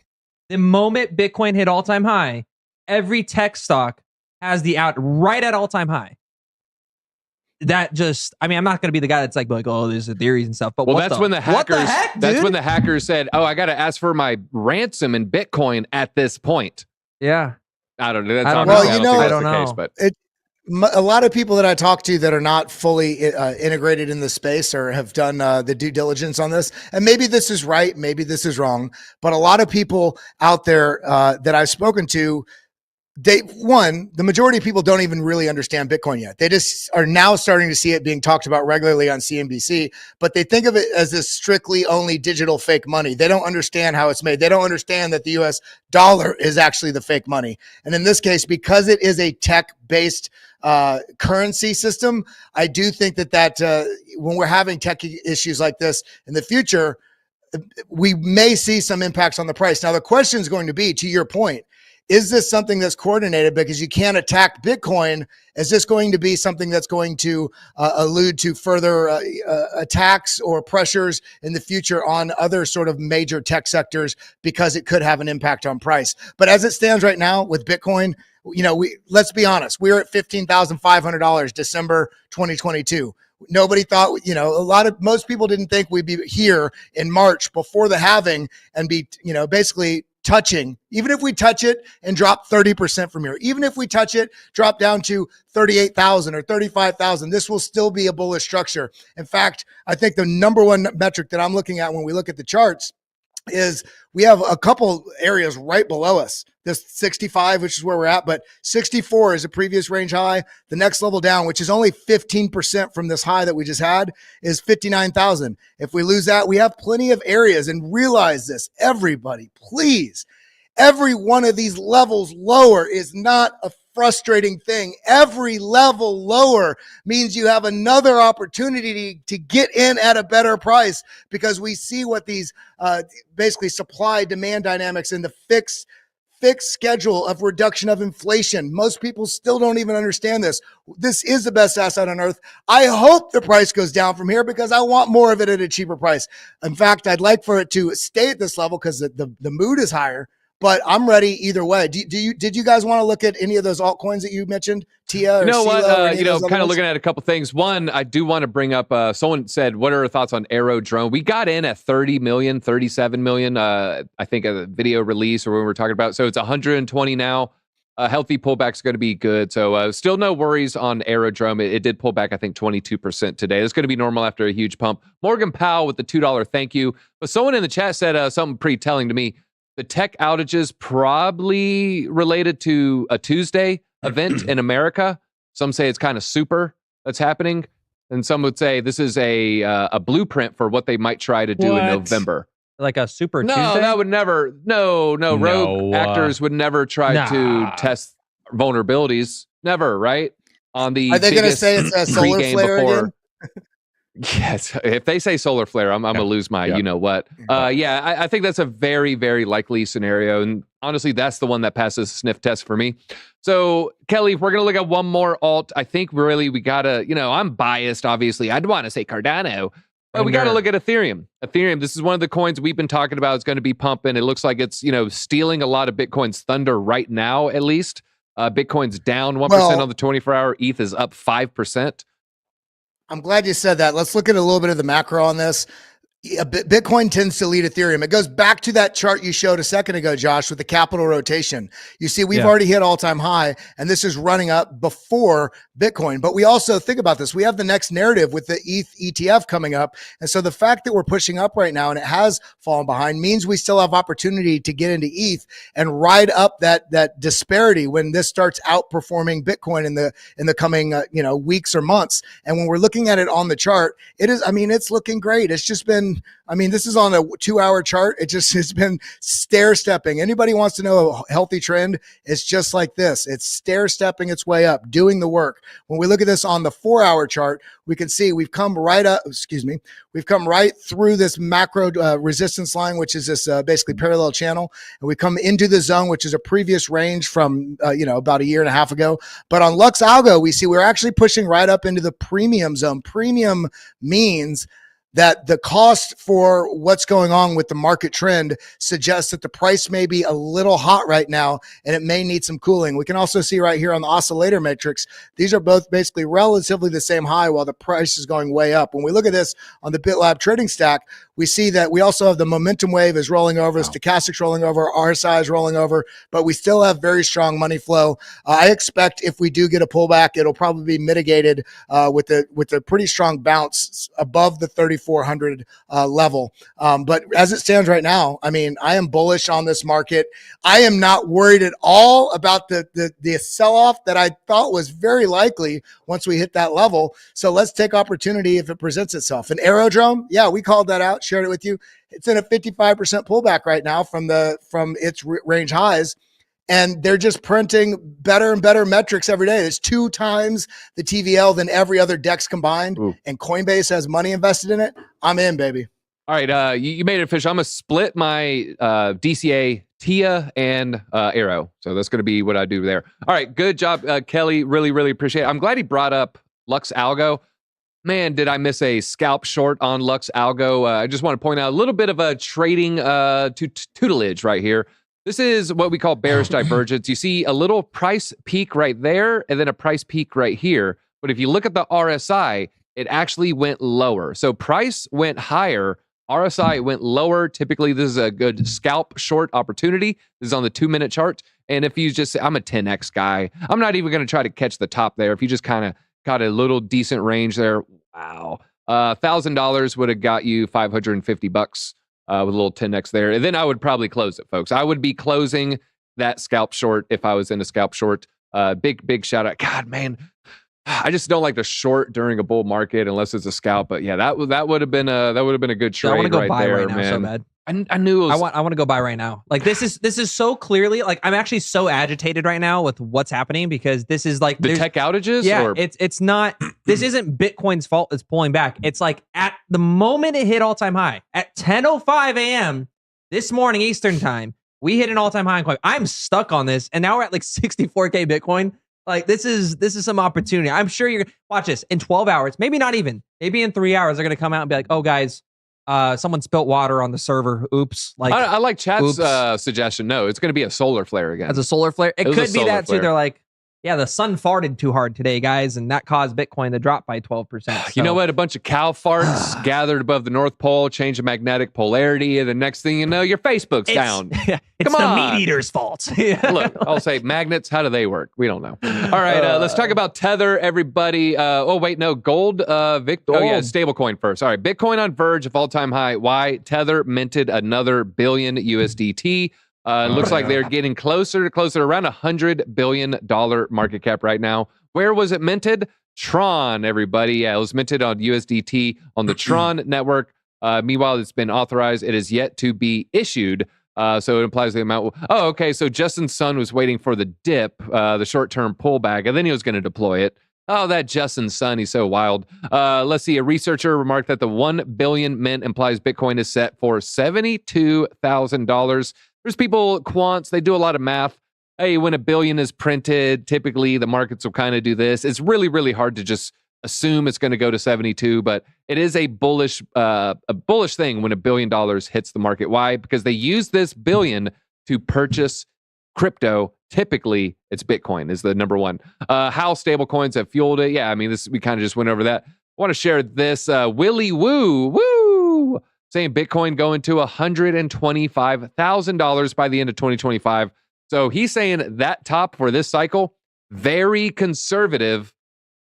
the moment Bitcoin hit all-time high, every tech stock has the out right at all-time high. that just, I mean, I'm not going to be the guy that's like, oh, there's the theories and stuff. But well, what that's when the hackers. What the heck, dude? That's when the hackers said, "Oh, I got to ask for my ransom in Bitcoin at this point." Yeah, I don't know. That's I don't obviously know. I I don't don't think know. that's the case, but A lot of people that I talk to that are not fully integrated in the space or have done the due diligence on this, and maybe this is right, maybe this is wrong, but a lot of people out there that I've spoken to, the majority of people don't even really understand Bitcoin yet. They just are now starting to see it being talked about regularly on CNBC, but they think of it as this strictly only digital fake money. They don't understand how it's made. They don't understand that the US dollar is actually the fake money. And in this case, because it is a tech-based currency system, I do think that when we're having tech issues like this in the future, we may see some impacts on the price. Now, the question is going to be, to your point, is this something that's coordinated because you can't attack Bitcoin? Is this going to be something that's going to allude to further attacks or pressures in the future on other sort of major tech sectors because it could have an impact on price? But as it stands right now with Bitcoin, let's be honest, we're at $15,500 December 2022. Nobody thought, most people didn't think we'd be here in March before the halving and be, basically touching, even if we touch it and drop 30% from here, even if we touch it, drop down to 38,000 or 35,000, this will still be a bullish structure. In fact, I think the number one metric that I'm looking at when we look at the charts is we have a couple areas right below us. This 65, which is where we're at, but 64 is a previous range high. The next level down, which is only 15% from this high that we just had, is 59,000. If we lose that, we have plenty of areas. And realize this, everybody, please, every one of these levels lower is not a frustrating thing. Every level lower means you have another opportunity to get in at a better price, because we see what these basically supply demand dynamics in the fixed schedule of reduction of inflation. Most people still don't even understand this. This is the best asset on earth. I hope the price goes down from here because I want more of it at a cheaper price. In fact, I'd like for it to stay at this level because the mood is higher. But I'm ready either way. Did you guys want to look at any of those altcoins that you mentioned, Tia? Or kind of looking at a couple things. One, I do want to bring up. Someone said, "What are our thoughts on AeroDrone?" We got in at 30 million, 37 million. I think a video release or when we were talking about. So it's 120 now. A healthy pullback is going to be good. So still no worries on AeroDrone. It did pull back, I think, 22% today. It's going to be normal after a huge pump. Morgan Powell with the $2 thank you. But someone in the chat said something pretty telling to me. The tech outages probably related to a Tuesday event in America. Some say it's kind of super that's happening. And some would say this is a blueprint for what they might try to do in November. Like a super No, Tuesday? that would never. No, rogue actors would never try to test vulnerabilities. Never, right? On the Are they going to say it's a solar flare again? Yes, if they say solar flare, I'm gonna lose my you know what. I think that's a very, very likely scenario, and honestly, that's the one that passes the sniff test for me. So, Kelly, if we're gonna look at one more alt, I think really we gotta, I'm biased, obviously. I'd want to say Cardano, but we gotta look at Ethereum. Ethereum, this is one of the coins we've been talking about. It's going to be pumping. It looks like it's stealing a lot of Bitcoin's thunder right now, at least. Bitcoin's down 1% on the 24-hour. ETH is up 5%. I'm glad you said that. Let's look at a little bit of the macro on this. Bitcoin tends to lead Ethereum. It goes back to that chart you showed a second ago, Josh, with the capital rotation. You see, we've already hit all-time high, and this is running up before Bitcoin. But we also think about this. We have the next narrative with the ETH ETF coming up. And so the fact that we're pushing up right now and it has fallen behind means we still have opportunity to get into ETH and ride up that disparity when this starts outperforming Bitcoin in the coming weeks or months. And when we're looking at it on the chart, it's looking great. It's just been, this is on a 2-hour chart. It's been stair stepping. Anybody wants to know a healthy trend? It's just like this. It's stair stepping its way up, doing the work. When we look at this on the 4-hour chart, we can see we've come right through this macro resistance line, which is this basically parallel channel. And we come into the zone, which is a previous range from, about a year and a half ago. But on Lux Algo, we see we're actually pushing right up into the premium zone. Premium means that the cost for what's going on with the market trend suggests that the price may be a little hot right now and it may need some cooling. We can also see right here on the oscillator matrix, these are both basically relatively the same high while the price is going way up. When we look at this on the Bitlab trading stack, we see that we also have the momentum wave is rolling over, stochastics rolling over, RSI is rolling over, but we still have very strong money flow. I expect if we do get a pullback, it'll probably be mitigated with a pretty strong bounce above the 3,400 level. But as it stands right now, I mean, I am bullish on this market. I am not worried at all about the sell-off that I thought was very likely once we hit that level. So let's take opportunity if it presents itself. An aerodrome, yeah, we called that out, shared it with you. It's in a 55% pullback right now from its range highs. And they're just printing better and better metrics every day. It's 2 times the TVL than every other DEX combined. Ooh. And Coinbase has money invested in it. I'm in, baby. All right, you made it official. I'm going to split my DCA, TIA, and Arrow. So that's going to be what I do there. All right, good job, Kelly. Really, really appreciate it. I'm glad he brought up Lux Algo. Man, did I miss a scalp short on Lux Algo. I just want to point out a little bit of a trading tutelage right here. This is what we call bearish divergence. You see a little price peak right there and then a price peak right here. But if you look at the RSI, it actually went lower. So price went higher, RSI went lower. Typically, this is a good scalp short opportunity. This is on the 2-minute chart. And if you just say, I'm a 10x guy, I'm not even going to try to catch the top there. If you just kind of got a little decent range there, wow. $1,000 would have got you $550 with a little 10x there. And then I would probably close it, folks. I would be closing that scalp short if I was in a scalp short. Big shout out. God, man, I just don't like to short during a bull market unless it's a scalp. But yeah, that would have been a good trade. I want to go right buy there, right now man. so bad. I knew it was, I want to go buy right now. Like this is so clearly, like, I'm actually so agitated right now with what's happening because this is like the tech outages. Yeah, or? it's not. This isn't Bitcoin's fault. It's pulling back. It's like at the moment it hit all-time high at 10:05 a.m. this morning Eastern time, we hit an all-time high in coin. I'm stuck on this, and now we're at like 64K Bitcoin. Like this is some opportunity. I'm sure you're watch this in 12 hours, maybe not even, maybe in 3 hours they're gonna come out and be like, oh guys. Someone spilt water on the server. Oops. Like I like Chad's suggestion. No, it's going to be a solar flare again. As a solar flare. It could be that too. They're like, yeah, the sun farted too hard today, guys, and that caused Bitcoin to drop by 12%. So. You know what? A bunch of cow farts gathered above the North Pole, change the magnetic polarity, and the next thing you know, your Facebook's down. It's the meat eater's fault. Look, I'll say magnets. How do they work? We don't know. All right, let's talk about Tether, everybody. Oh wait, no, gold. Oh yeah, stablecoin first. All right, Bitcoin on verge of all-time high. Why? Tether minted another billion USDT. Looks like they're getting closer around $100 billion market cap right now. Where was it minted? Tron, everybody. Yeah, it was minted on USDT on the Tron network. Meanwhile, it's been authorized. It is yet to be issued. So it implies the amount. Oh, okay. So Justin Sun was waiting for the dip, the short-term pullback, and then he was going to deploy it. Oh, that Justin Sun, he's so wild. Let's see. A researcher remarked that the 1 billion mint implies Bitcoin is set for $72,000. There's people, quants, they do a lot of math. Hey, when $1 billion is printed, typically the markets will kind of do this. It's really, really hard to just assume it's going to go to 72, but it is a bullish thing when $1 billion hits the market. Why? Because they use this billion to purchase crypto. Typically, it's Bitcoin is the number one. How stable coins have fueled it. Yeah, I mean, we kind of just went over that. I want to share this. Willy Woo, saying Bitcoin going to $125,000 by the end of 2025. So he's saying that top for this cycle, very conservative.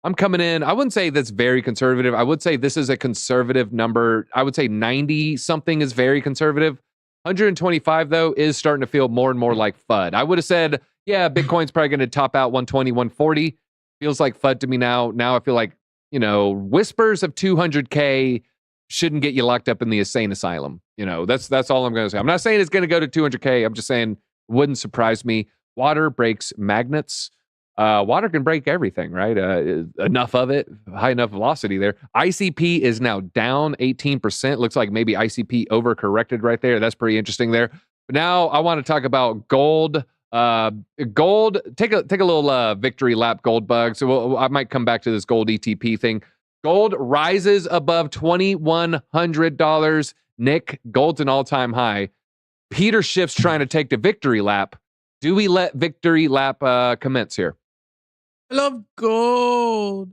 I'm coming in. I wouldn't say that's very conservative. I would say this is a conservative number. I would say 90 something is very conservative. 125 though is starting to feel more and more like FUD. I would have said, yeah, Bitcoin's probably going to top out 120, 140. Feels like FUD to me now. Now I feel like, whispers of 200K shouldn't get you locked up in the insane asylum. That's all I'm going to say. I'm not saying it's going to go to 200K. I'm just saying it wouldn't surprise me. Water breaks magnets. Water can break everything, right? Enough of it, high enough velocity there. ICP is now down 18%. Looks like maybe ICP overcorrected right there. That's pretty interesting there. But now I want to talk about gold. Gold, take a little victory lap, gold bug. So I might come back to this gold ETP thing. Gold rises above $2,100. Nick, gold's an all-time high. Peter Schiff's trying to take the victory lap. Do we let victory lap commence here? I love gold.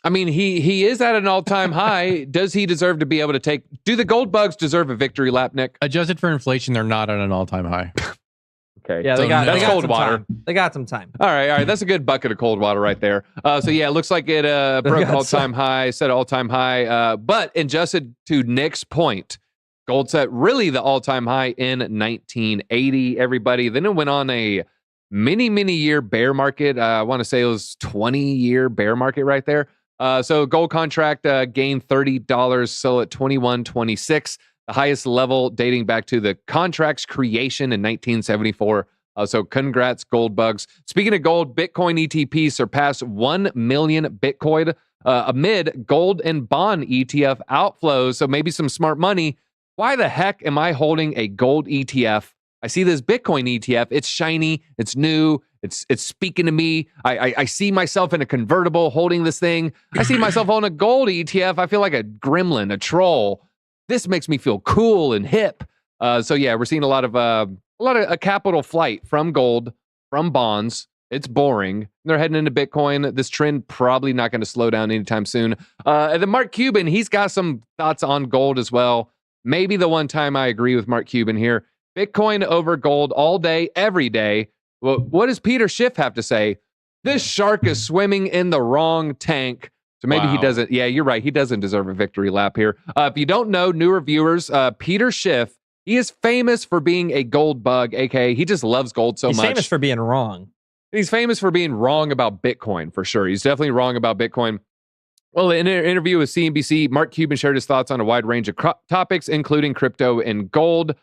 I mean, he is at an all-time high. Does he deserve to be able to take? Do the gold bugs deserve a victory lap, Nick? Adjusted for inflation, they're not at an all-time high. Okay. Yeah, So that's they got cold some water. time. They got some time. All right. That's a good bucket of cold water right there. So yeah, it looks like it broke got all-time high, set all-time high. But adjusted to Nick's point, gold set really the all-time high in 1980, everybody. Then it went on a many year bear market. I want to say it was 20-year bear market right there. So gold contract gained $30, sell at $21.26, the highest level dating back to the contract's creation in 1974. So congrats, gold bugs. Speaking of gold, Bitcoin ETP surpassed 1 million Bitcoin amid gold and bond ETF outflows. So maybe some smart money. Why the heck am I holding a gold ETF? I see this Bitcoin ETF. It's shiny. It's new. It's speaking to me. I see myself in a convertible holding this thing. I see myself on a gold ETF. I feel like a gremlin, a troll. This makes me feel cool and hip. So yeah, we're seeing a lot of a capital flight from gold, from bonds. It's boring. They're heading into Bitcoin. This trend probably not going to slow down anytime soon. And then Mark Cuban, he's got some thoughts on gold as well. Maybe the one time I agree with Mark Cuban here. Bitcoin over gold all day, every day. Well, what does Peter Schiff have to say? This shark is swimming in the wrong tank. So maybe he doesn't. Yeah, you're right. He doesn't deserve a victory lap here. If you don't know, newer viewers, Peter Schiff, he is famous for being a gold bug, aka he just loves gold so much. He's famous for being wrong. He's famous for being wrong about Bitcoin, for sure. He's definitely wrong about Bitcoin. Well, in an interview with CNBC, Mark Cuban shared his thoughts on a wide range of topics, including crypto and gold.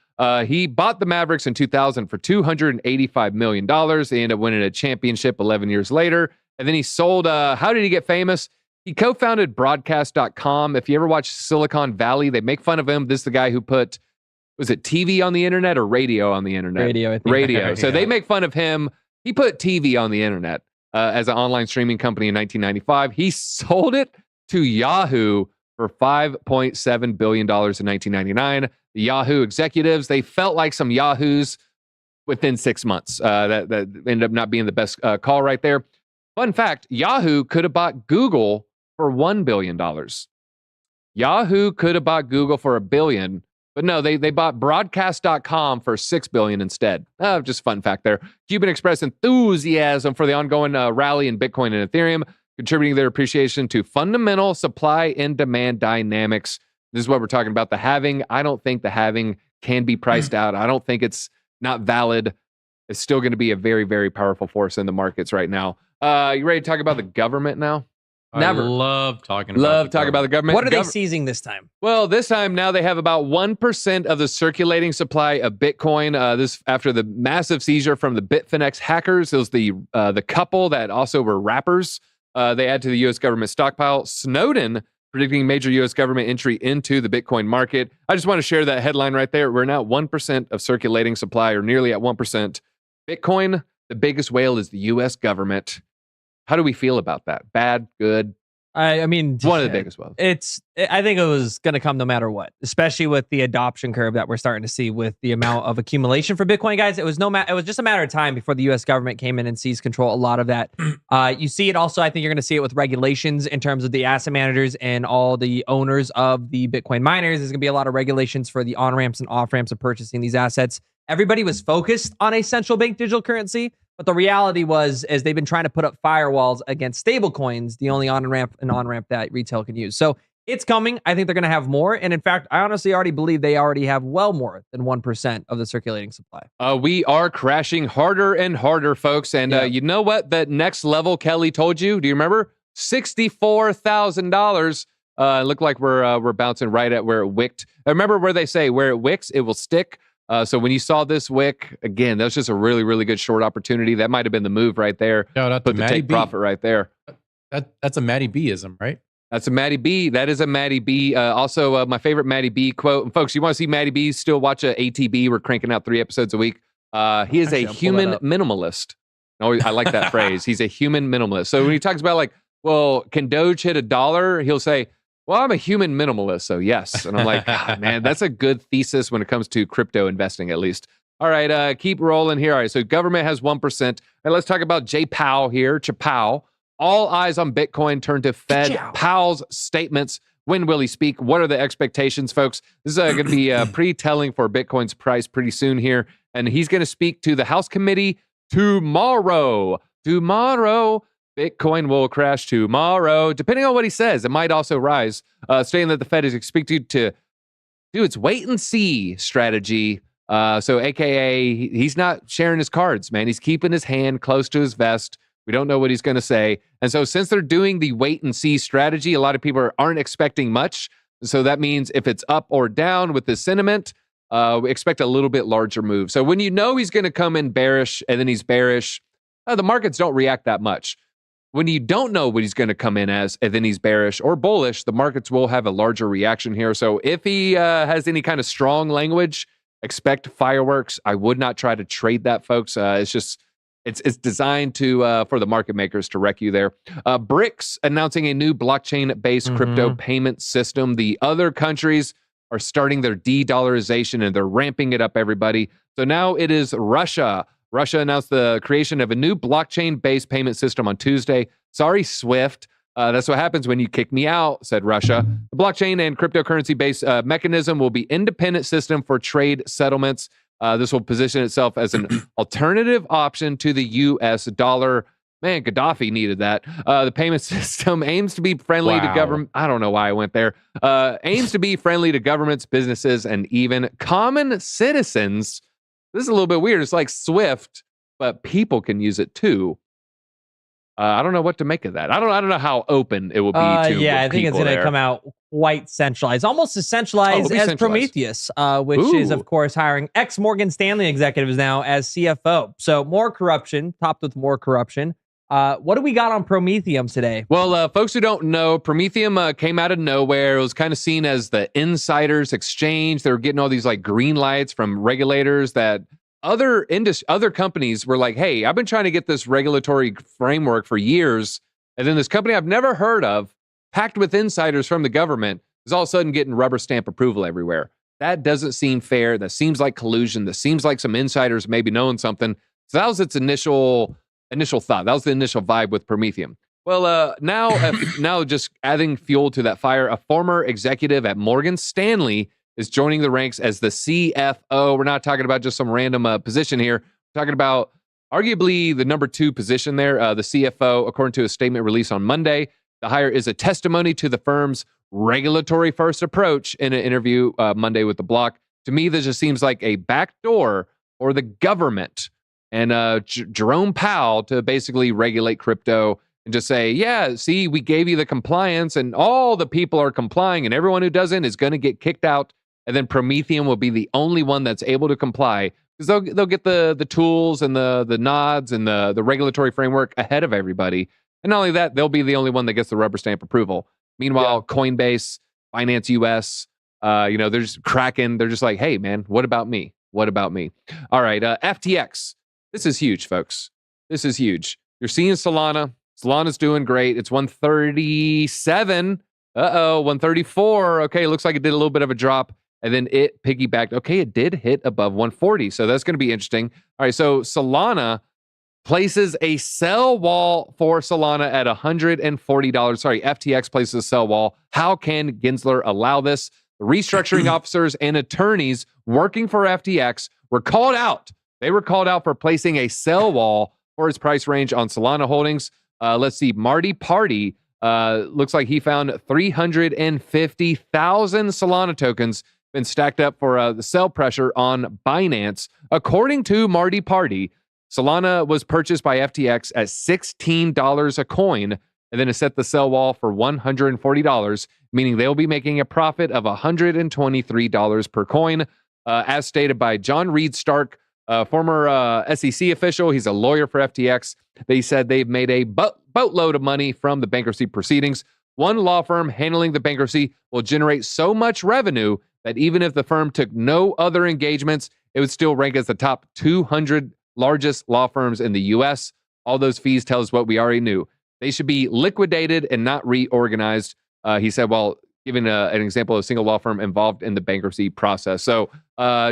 He bought the Mavericks in 2000 for $285 million. They ended up winning a championship 11 years later. And then he sold, how did he get famous? He co-founded broadcast.com. If you ever watch Silicon Valley, they make fun of him. This is the guy who put, was it TV on the internet or radio on the internet? Radio, I think. Radio. So they make fun of him. He put TV on the internet as an online streaming company in 1995. He sold it to Yahoo for $5.7 billion in 1999. The Yahoo executives, they felt like some Yahoos within 6 months. That ended up not being the best call right there. Fun fact, Yahoo could have bought Google for $1 billion. Yahoo could have bought Google for $1 billion, but no, they bought broadcast.com for $6 billion instead. Just fun fact there. Cuban expressed enthusiasm for the ongoing rally in Bitcoin and Ethereum, contributing their appreciation to fundamental supply and demand dynamics. This is what we're talking about, the halving. I don't think the halving can be priced out. I don't think it's not valid. It's still going to be a very, very powerful force in the markets right now. You ready to talk about the government now? Never. I love talking about about the government. What are they seizing this time? Well, this time now they have about 1% of the circulating supply of Bitcoin. This after the massive seizure from the Bitfinex hackers. It was the couple that also were rappers. They add to the U.S. government stockpile. Snowden predicting major U.S. government entry into the Bitcoin market. I just want to share that headline right there. We're now at 1% of circulating supply, or nearly at 1%. Bitcoin, the biggest whale is the U.S. government. How do we feel about that? Bad, good? I mean, one of the biggest ones. I think it was going to come no matter what, especially with the adoption curve that we're starting to see with the amount of accumulation for Bitcoin, guys. It was just a matter of time before the U.S. government came in and seized control a lot of that. You see it also. I think you're going to see it with regulations in terms of the asset managers and all the owners of the Bitcoin miners. There's going to be a lot of regulations for the on ramps and off ramps of purchasing these assets. Everybody was focused on a central bank digital currency. But the reality was, as they've been trying to put up firewalls against stable coins, the only on-ramp that retail can use. So it's coming. I think they're going to have more. And in fact, I honestly already believe they already have well more than 1% of the circulating supply. We are crashing harder and harder, folks. And you know what? That next level Kelly told you, do you remember? $64,000. It looked like we're bouncing right at where it wicked. Remember where they say, where it wicks, it will stick. So when you saw this wick, again, that was just a really, really good short opportunity. That might have been the move right there. Shout out to the take profit right there. That's a Matty B-ism, right? That's a Matty B. That is a Matty B. Also, my favorite Matty B quote. And folks, you want to see Matty B? Still watch ATB. We're cranking out 3 episodes a week. He is a human minimalist. I like that phrase. He's a human minimalist. So when he talks about like well, can Doge hit $1? He'll say, well, I'm a human minimalist, so yes. And I'm like, God, man, that's a good thesis when it comes to crypto investing, at least. All right, keep rolling here. All right, so government has 1%. All right, let's talk about Jay Powell here, Chapow. All eyes on Bitcoin turn to Fed Powell's statements. When will he speak? What are the expectations, folks? This is going to be pretty telling for Bitcoin's price pretty soon here. And he's going to speak to the House Committee tomorrow. Tomorrow. Bitcoin will crash tomorrow. Depending on what he says, it might also rise, stating that the Fed is expected to do its wait and see strategy. So AKA, he's not sharing his cards, man. He's keeping his hand close to his vest. We don't know what he's going to say. And so since they're doing the wait and see strategy, a lot of people aren't expecting much. So that means if it's up or down with the sentiment, we expect a little bit larger move. So when you know he's going to come in bearish and then he's bearish, the markets don't react that much. When you don't know what he's going to come in as, and then he's bearish or bullish, the markets will have a larger reaction here. So if he has any kind of strong language, expect fireworks. I would not try to trade that, folks. It's designed to for the market makers to wreck you there. BRICS announcing a new blockchain-based crypto payment system. The other countries are starting their de-dollarization and they're ramping it up, everybody. So now it is Russia. Russia announced the creation of a new blockchain-based payment system on Tuesday. Sorry, SWIFT. That's what happens when you kick me out, said Russia. The blockchain and cryptocurrency-based mechanism will be independent system for trade settlements. This will position itself as an alternative option to the U.S. dollar. Man, Gaddafi needed that. The payment system aims to be friendly to government. I don't know why I went there. Aims to be friendly to governments, businesses, and even common citizens. This is a little bit weird. It's like Swift, but people can use it too. I don't know what to make of that. I don't know how open it will be to I think it's going to come out quite centralized, almost as centralized as Prometheus, which is, of course, hiring ex-Morgan Stanley executives now as CFO. So more corruption, topped with more corruption. What do we got on Prometheum today? Well, folks who don't know, Prometheum came out of nowhere. It was kind of seen as the insiders exchange. They were getting all these like green lights from regulators that other companies were like, hey, I've been trying to get this regulatory framework for years. And then this company I've never heard of, packed with insiders from the government, is all of a sudden getting rubber stamp approval everywhere. That doesn't seem fair. That seems like collusion. That seems like some insiders maybe knowing something. So that was its initial thought. That was the initial vibe with Prometheum. Well, now just adding fuel to that fire, a former executive at Morgan Stanley is joining the ranks as the CFO. We're not talking about just some random position here. We're talking about arguably the number 2 position there, the CFO, according to a statement released on Monday. The hire is a testimony to the firm's regulatory first approach in an interview Monday with The Block. To me, this just seems like a backdoor for the government and Jerome Powell to basically regulate crypto and just say, yeah, see, we gave you the compliance and all the people are complying and everyone who doesn't is going to get kicked out. And then Prometheum will be the only one that's able to comply because they'll get the tools and the nods and the regulatory framework ahead of everybody. And not only that, they'll be the only one that gets the rubber stamp approval. Meanwhile, Coinbase, Finance US, they're just cracking. They're just like, hey, man, what about me? What about me? All right, FTX. This is huge, folks. This is huge. You're seeing Solana. Solana's doing great. It's 137. 134. Okay, looks like it did a little bit of a drop. And then it piggybacked. Okay, it did hit above 140. So that's going to be interesting. All right, so Solana places a sell wall for Solana at $140. Sorry, FTX places a sell wall. How can Gensler allow this? The restructuring officers and attorneys working for FTX were called out. They were called out for placing a sell wall for its price range on Solana holdings. Let's see, Marty Party looks like he found 350,000 Solana tokens been stacked up for the sell pressure on Binance. According to Marty Party, Solana was purchased by FTX at $16 a coin, and then it set the sell wall for $140, meaning they'll be making a profit of $123 per coin. As stated by John Reed Stark, former SEC official, he's a lawyer for FTX. They said they've made a boatload of money from the bankruptcy proceedings. One law firm handling the bankruptcy will generate so much revenue that even if the firm took no other engagements, it would still rank as the top 200 largest law firms in the U.S. All those fees tell us what we already knew. They should be liquidated and not reorganized. He said, while giving an example of a single law firm involved in the bankruptcy process. So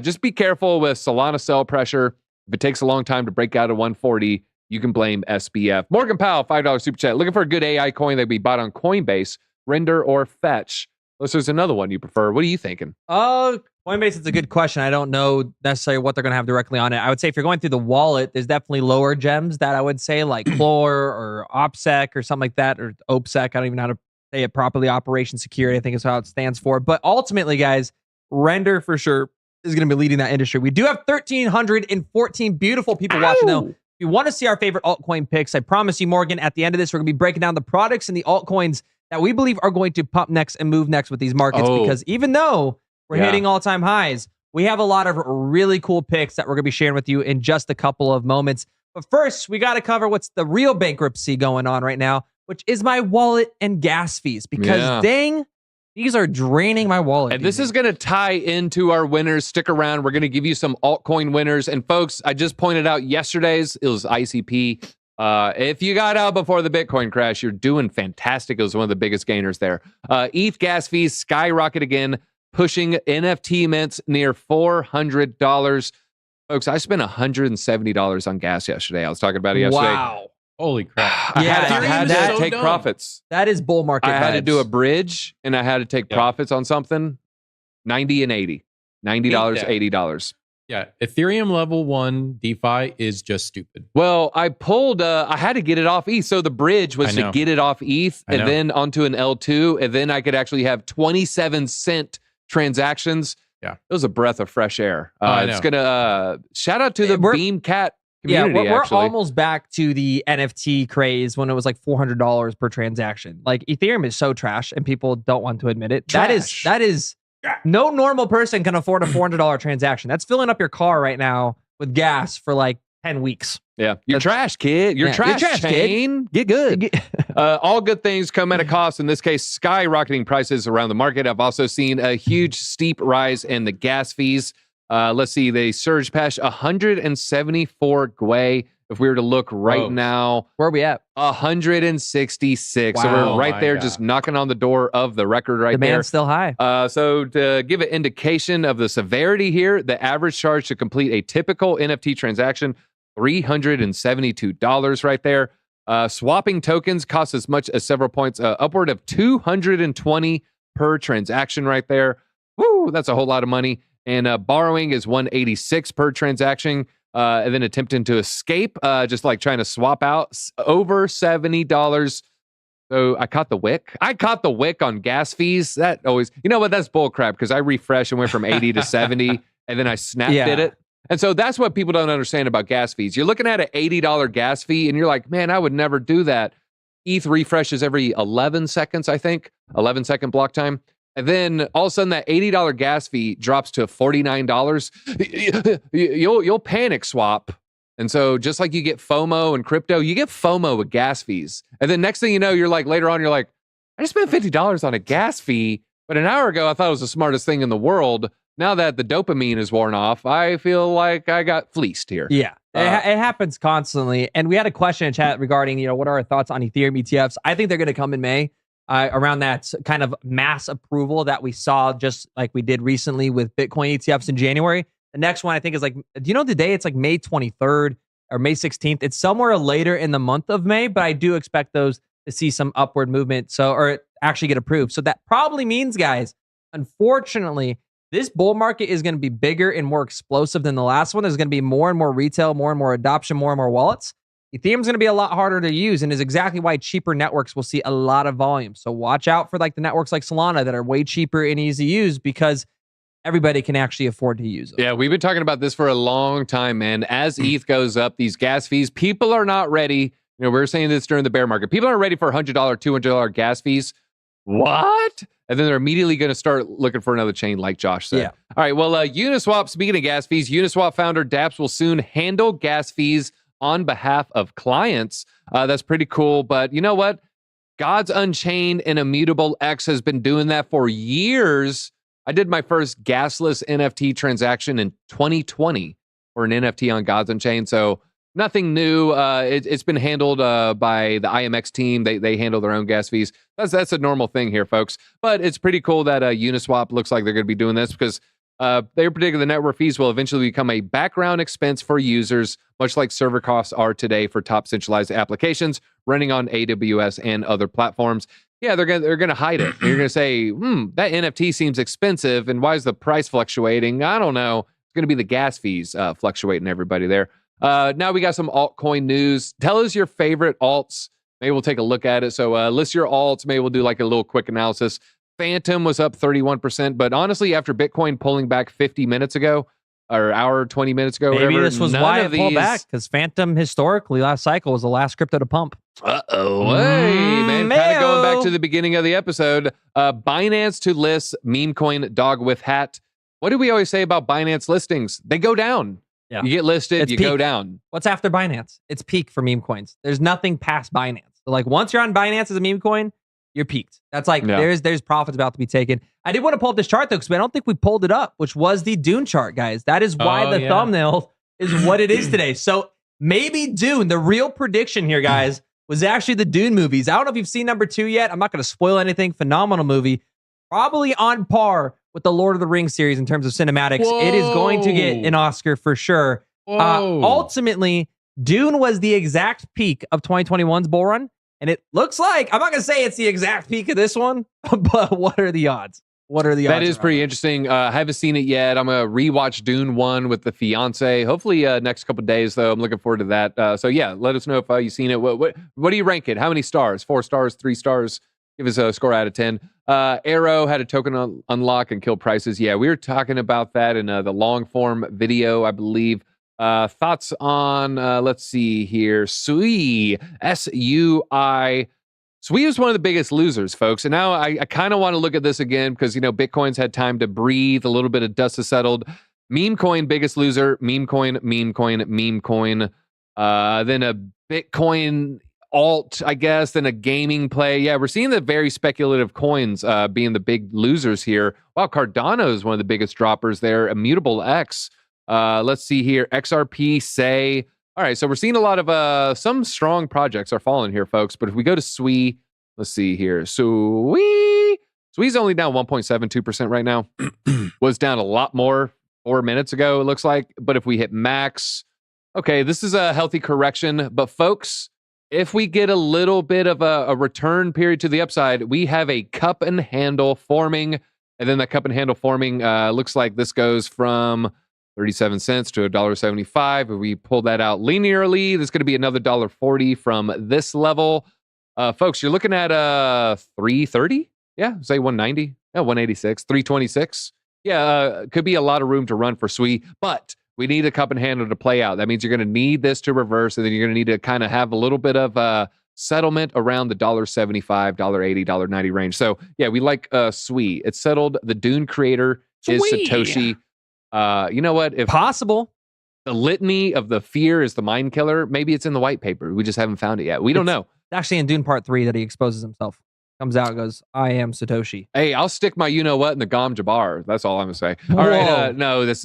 just be careful with Solana sell pressure. If it takes a long time to break out of 140, you can blame SBF. Morgan Powell, $5 super chat. Looking for a good AI coin that can be bought on Coinbase, Render, or Fetch. Unless there's another one you prefer. What are you thinking? Coinbase is a good question. I don't know necessarily what they're going to have directly on it. I would say if you're going through the wallet, there's definitely lower gems that I would say like Clore or OPSEC or something like that, or OPSEC. I don't even know how to say it properly. Operation Security, I think is how it stands for. But ultimately, guys, Render for sure is going to be leading that industry. We do have 1,314 beautiful people watching though. If you want to see our favorite altcoin picks, I promise you, Morgan, at the end of this, we're going to be breaking down the products and the altcoins that we believe are going to pump next and move next with these markets. Because even though we're hitting all-time highs, we have a lot of really cool picks that we're going to be sharing with you in just a couple of moments. But first, we got to cover what's the real bankruptcy going on right now, which is my wallet and gas fees. Because dang, these are draining my wallet. And this is going to tie into our winners. Stick around. We're going to give you some altcoin winners. And folks, I just pointed out yesterday's, it was ICP. If you got out before the Bitcoin crash, you're doing fantastic. It was one of the biggest gainers there. ETH gas fees skyrocket again, pushing NFT mints near $400. Folks, I spent $170 on gas yesterday. I was talking about it yesterday. Wow. Holy crap. I had to take profits. That is bull market. I had to vibes. do a bridge and I had to take profits on something. 90 and 80. $90, $80. Yeah, Ethereum level 1 DeFi is just stupid. Well, I pulled, I had to get it off ETH. So the bridge was to get it off ETH and then onto an L2. And then I could actually have 27-cent transactions. Yeah. It was a breath of fresh air. It's going to, shout out to the Beam Cat community. Yeah, we're almost back to the NFT craze when it was like $400 per transaction. Like Ethereum is so trash and people don't want to admit it. Trash. That is no normal person can afford a $400 transaction. That's filling up your car right now with gas for like 10 weeks. Yeah, you're trash, kid. You're trash, Chain. Get good. All good things come at a cost. In this case, skyrocketing prices around the market. I've also seen a huge steep rise in the gas fees. Let's see, they surged past 174 GWE. If we were to look right now, where are we at? 166. Wow, so we're right there, just knocking on the door of the record right there. Demand's still high. So to give an indication of the severity here, the average charge to complete a typical NFT transaction, $372 right there. Swapping tokens costs as much as several points, upward of $220 per transaction right there. Woo, that's a whole lot of money. And borrowing is $186 per transaction. And then attempting to escape, just like trying to swap out, over $70. So I caught the wick. I caught the wick on gas fees. That always, you know what? That's bull crap because I refreshed and went from 80 to 70 and then I snapped it. And so that's what people don't understand about gas fees. You're looking at an $80 gas fee and you're like, man, I would never do that. ETH refreshes every 11 seconds, I think, 11-second block time. And then all of a sudden that $80 gas fee drops to $49. You'll panic swap. And so just like you get FOMO in crypto, you get FOMO with gas fees. And then next thing you know, you're like, later on, you're like, I just spent $50 on a gas fee. But an hour ago, I thought it was the smartest thing in the world. Now that the dopamine is worn off, I feel like I got fleeced here. Yeah, it happens constantly. And we had a question in chat regarding, what are our thoughts on Ethereum ETFs? I think they're going to come in May. Around that kind of mass approval that we saw just like we did recently with Bitcoin ETFs in January. The next one I think is like, do you know the day? It's like May 23rd or May 16th. It's somewhere later in the month of May, but I do expect those to see some upward movement. Or actually get approved. So that probably means, guys, unfortunately, this bull market is going to be bigger and more explosive than the last one. There's going to be more and more retail, more and more adoption, more and more wallets. Ethereum is going to be a lot harder to use and is exactly why cheaper networks will see a lot of volume. So watch out for like the networks like Solana that are way cheaper and easy to use because everybody can actually afford to use them. Yeah, we've been talking about this for a long time, man. As ETH goes up, these gas fees, people are not ready. We were saying this during the bear market. People aren't ready for $100, $200 gas fees. What? And then they're immediately going to start looking for another chain, like Josh said. Yeah. All right, well, Uniswap, speaking of gas fees, Uniswap founder Daps will soon handle gas fees on behalf of clients. That's pretty cool. But you know what? God's Unchained and Immutable X has been doing that for years. I did my first gasless NFT transaction in 2020 for an NFT on God's Unchained. So, nothing new. It's been handled by the IMX team. They handle their own gas fees. That's a normal thing here, folks. But it's pretty cool that Uniswap looks like they're going to be doing this because they're predicting the network fees will eventually become a background expense for users, much like server costs are today for top centralized applications running on AWS and other platforms. Yeah, they're gonna hide it. You're gonna say, that NFT seems expensive, and why is the price fluctuating? I don't know. It's gonna be the gas fees fluctuating everybody there. Now we got some altcoin news. Tell us your favorite alts. Maybe we'll take a look at it. So list your alts. Maybe we'll do like a little quick analysis. Phantom was up 31%, but honestly, after Bitcoin pulling back 50 minutes ago, or hour, 20 minutes ago, maybe whatever, this was why it pulled back, because Phantom historically last cycle was the last crypto to pump. Uh-oh. Hey, man. Kind of going back to the beginning of the episode. Binance to list meme coin dog with hat. What do we always say about Binance listings? They go down. Yeah. You get listed, It's you peak. go down. What's after Binance? It's peak for meme coins. There's nothing past Binance. So like once you're on Binance as a meme coin, you're peaked. That's like there's profits about to be taken. I did want to pull up this chart though, because I don't think we pulled it up, which was the Dune chart, guys. That is why the thumbnail is what it is today. So maybe Dune, the real prediction here, guys, was actually the Dune movies. I don't know if you've seen number 2 yet. I'm not going to spoil anything. Phenomenal movie. Probably on par with the Lord of the Rings series in terms of cinematics. Whoa. It is going to get an Oscar for sure. Ultimately, Dune was the exact peak of 2021's bull run. And it looks like, I'm not going to say it's the exact peak of this one, but what are the odds? What are the odds? That is pretty interesting. I haven't seen it yet. I'm going to rewatch Dune 1 with the fiance. Hopefully next couple of days, though. I'm looking forward to that. So yeah, let us know if you've seen it. What do you rank it? How many stars? 4 stars, 3 stars? Give us a score out of 10. Arrow had a token unlock and kill prices. Yeah, we were talking about that in the long form video, I believe. Thoughts on, let's see here, SUI, S-U-I. SUI was one of the biggest losers, folks. And now I kind of want to look at this again because, Bitcoin's had time to breathe. A little bit of dust has settled. Meme coin, biggest loser. Meme coin, meme coin, meme coin. Then a Bitcoin alt, I guess, then a gaming play. Yeah, we're seeing the very speculative coins being the big losers here. Wow, Cardano is one of the biggest droppers there. Immutable X. Let's see here. XRP, say. All right, so we're seeing a lot of some strong projects are falling here, folks. But if we go to SUI, let's see here. SUI's only down 1.72% right now. Was down a lot more 4 minutes ago, it looks like. But if we hit max, okay, this is a healthy correction. But folks, if we get a little bit of a return period to the upside, we have a cup and handle forming. And then that cup and handle forming looks like this goes from 37 cents to $1.75. If we pull that out linearly, there's going to be another $1.40 from this level. Folks, you're looking at 330? Yeah, say 190. Yeah, 186, 326. Yeah, could be a lot of room to run for SUI, but we need a cup and handle to play out. That means you're going to need this to reverse, and then you're going to need to kind of have a little bit of settlement around the $1.75, $1.80, $1.90 range. So yeah, we like SUI. It's settled. The Dune creator is Satoshi. You know what? If possible, the litany of the fear is the mind killer, maybe it's in the white paper. We just haven't found it yet. We don't know. Actually, in Dune Part 3 that he exposes himself. Comes out and goes, I am Satoshi. Hey, I'll stick my you-know-what in the Gom Jabbar. That's all I'm going to say. All right, no, it's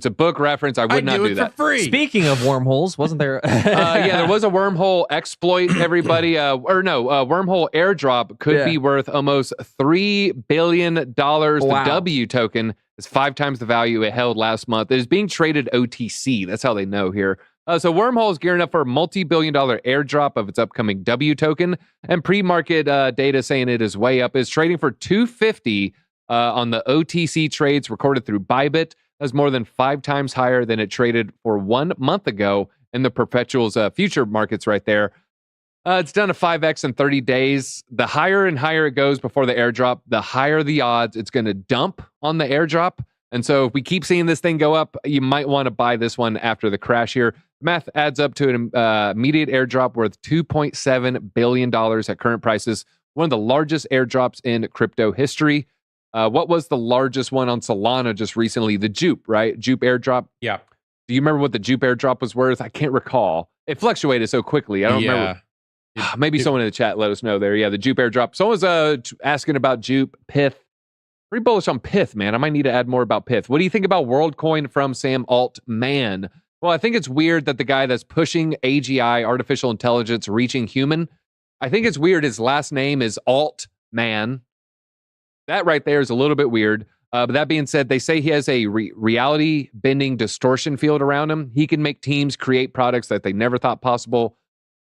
a book reference. I would not do that. For free. Speaking of wormholes, wasn't there? Yeah, there was a wormhole exploit, everybody. Wormhole airdrop could be worth almost $3 billion. Wow. The W token is 5 times the value it held last month. It is being traded OTC. That's how they know here. So Wormhole is gearing up for a multi-billion-dollar airdrop of its upcoming W token, and pre-market data saying it is way up. It's trading for $250 on the OTC trades recorded through Bybit. That's more than 5 times higher than it traded for 1 month ago in the perpetuals future markets right there. It's done a 5x in 30 days. The higher and higher it goes before the airdrop, the higher the odds it's going to dump on the airdrop. And so if we keep seeing this thing go up, you might want to buy this one after the crash here. Math adds up to an immediate airdrop worth $2.7 billion at current prices. One of the largest airdrops in crypto history. What was the largest one on Solana just recently? The Jupe, right? Jupe airdrop. Yeah. Do you remember what the Jupe airdrop was worth? I can't recall. It fluctuated so quickly. I don't remember. Maybe someone in the chat let us know there. Yeah, the Jupe airdrop. Someone's asking about Jupe, Pith. Pretty bullish on Pith, man. I might need to add more about Pith. What do you think about WorldCoin from Sam Altman? Well, I think it's weird that the guy that's pushing AGI, artificial intelligence, reaching human, I think it's weird his last name is Altman. That right there is a little bit weird. But that being said, they say he has a reality-bending distortion field around him. He can make teams create products that they never thought possible.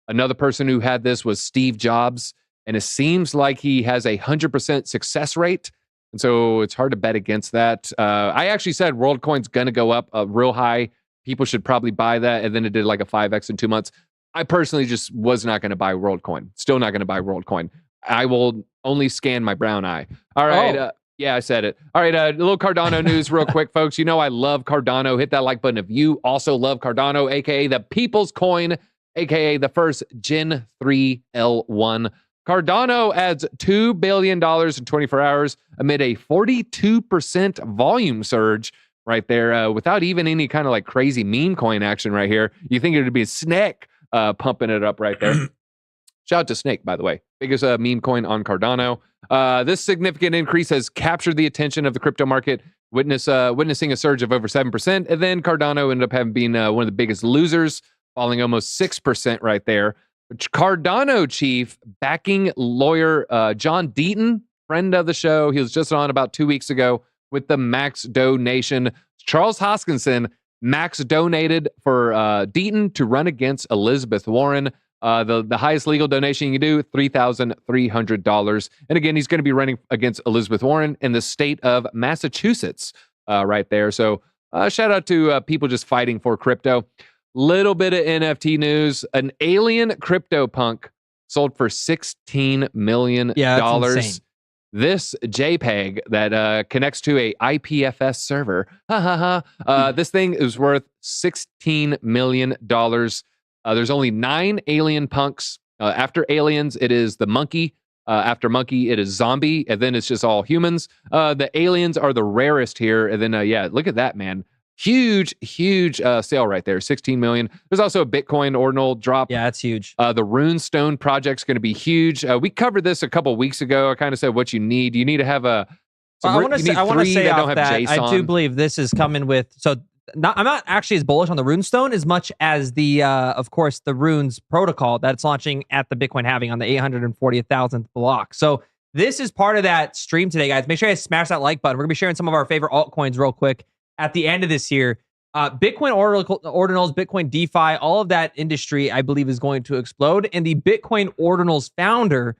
Another person who had this was Steve Jobs, and it seems like he has a 100% success rate. And so it's hard to bet against that. I actually said WorldCoin's going to go up real high. People should probably buy that. And then it did like a 5x in 2 months. I personally just was not going to buy WorldCoin. Still not going to buy WorldCoin. I will only scan my brown eye. All right. Yeah, I said it. All right. A little Cardano news real quick, folks. You know I love Cardano. Hit that like button if you also love Cardano, a.k.a. the people's coin, a.k.a. the first Gen 3 L1. Cardano adds $2 billion in 24 hours amid a 42% volume surge right there without even any kind of like crazy meme coin action right here. You think it would be Snake pumping it up right there. Shout out to Snake, by the way. Biggest meme coin on Cardano. This significant increase has captured the attention of the crypto market, witnessing a surge of over 7%. And then Cardano ended up having been one of the biggest losers, falling almost 6% right there. Cardano chief backing lawyer John Deaton, friend of the show. He was just on about 2 weeks ago with the max donation. Charles Hoskinson max donated for Deaton to run against Elizabeth Warren. The highest legal donation you can do, $3,300. And again, he's going to be running against Elizabeth Warren in the state of Massachusetts right there. So shout out to people just fighting for crypto. Little bit of NFT news. An alien CryptoPunk sold for $16 million. Yeah, that's insane. This JPEG that connects to a IPFS server. This thing is worth $16 million. There's only 9 alien punks. After aliens, it is the monkey. After monkey, it is zombie. And then it's just all humans. The aliens are the rarest here. And then, yeah, look at that, man. Huge sale right there, 16 million. There's also a Bitcoin ordinal drop. Yeah, that's huge. The Runestone project's going to be huge. We covered this a couple weeks ago. I kind of said what you need. You need to have a. I want to say off that I do believe this is coming with. So I'm not actually as bullish on the Runestone as much as the, of course, the Runes protocol that's launching at the Bitcoin halving on the 840,000th block. So this is part of that stream today, guys. Make sure you guys smash that like button. We're gonna be sharing some of our favorite altcoins real quick at the end of this year. Bitcoin ordinals, Bitcoin DeFi, all of that industry, I believe, is going to explode. And the Bitcoin ordinals founder,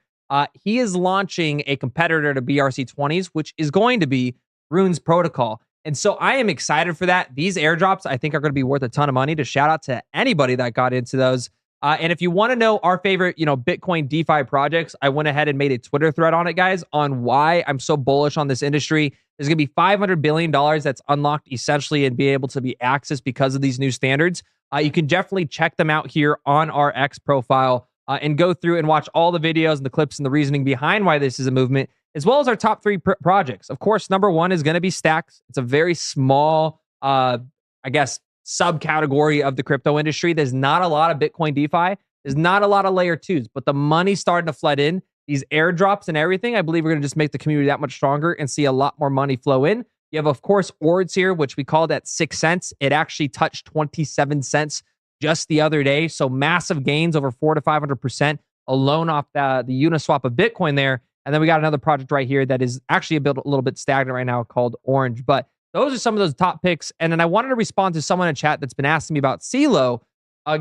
he is launching a competitor to BRC20s, which is going to be Runes protocol. And so I am excited for that. These airdrops, I think, are going to be worth a ton of money. To shout out to anybody that got into those. And if you want to know our favorite, Bitcoin DeFi projects, I went ahead and made a Twitter thread on it, guys, on why I'm so bullish on this industry. There's going to be $500 billion that's unlocked essentially and be able to be accessed because of these new standards. You can definitely check them out here on our X profile and go through and watch all the videos and the clips and the reasoning behind why this is a movement, as well as our top 3 projects. Of course, number 1 is going to be Stacks. It's a very small, subcategory of the crypto industry. There's not a lot of Bitcoin DeFi. There's not a lot of layer 2s, but the money's starting to flood in. These airdrops and everything, I believe we're going to just make the community that much stronger and see a lot more money flow in. You have, of course, ORDs here, which we called at 6 cents. It actually touched 27 cents just the other day. So massive gains, over 400 to 500% alone off the Uniswap of Bitcoin there. And then we got another project right here that is actually a little bit stagnant right now called Orange. But those are some of those top picks. And then I wanted to respond to someone in chat that's been asking me about CeeLo.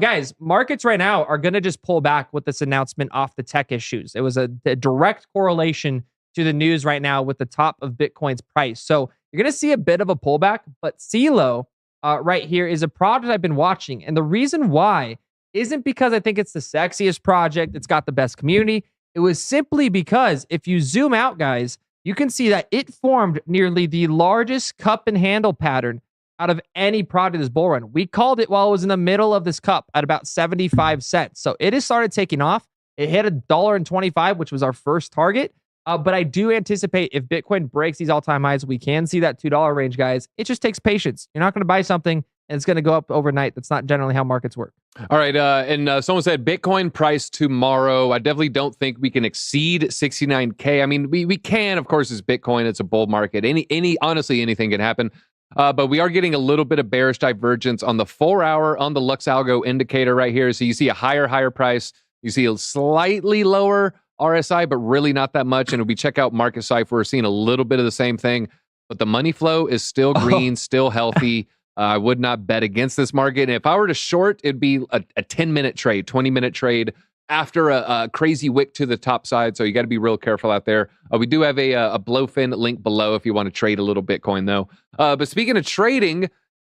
Guys, markets right now are going to just pull back with this announcement off the tech issues. It was a direct correlation to the news right now with the top of Bitcoin's price. So you're going to see a bit of a pullback, but CeeLo right here is a project I've been watching. And the reason why isn't because I think it's the sexiest project. It's got the best community. It was simply because if you zoom out, guys, you can see that it formed nearly the largest cup and handle pattern out of any project this bull run. We called it while it was in the middle of this cup at about 75 cents. So it has started taking off. It hit $1.25, which was our first target. But I do anticipate if Bitcoin breaks these all-time highs, we can see that $2 range, guys. It just takes patience. You're not going to buy something and it's going to go up overnight. That's not generally how markets work. All right. And someone said Bitcoin price tomorrow. I definitely don't think we can exceed 69K. I mean, we can, of course, it's Bitcoin. It's a bull market. Honestly, anything can happen. But we are getting a little bit of bearish divergence on the 4-hour on the Lux Algo indicator right here. So you see a higher price. You see a slightly lower RSI, but really not that much. And if we check out Market Cipher, we're seeing a little bit of the same thing. But the money flow is still green, still healthy. I would not bet against this market. And if I were to short, it'd be a 10-minute trade, 20-minute trade after a crazy wick to the top side. So you got to be real careful out there. We do have a Blofin link below if you want to trade a little Bitcoin, though. But speaking of trading,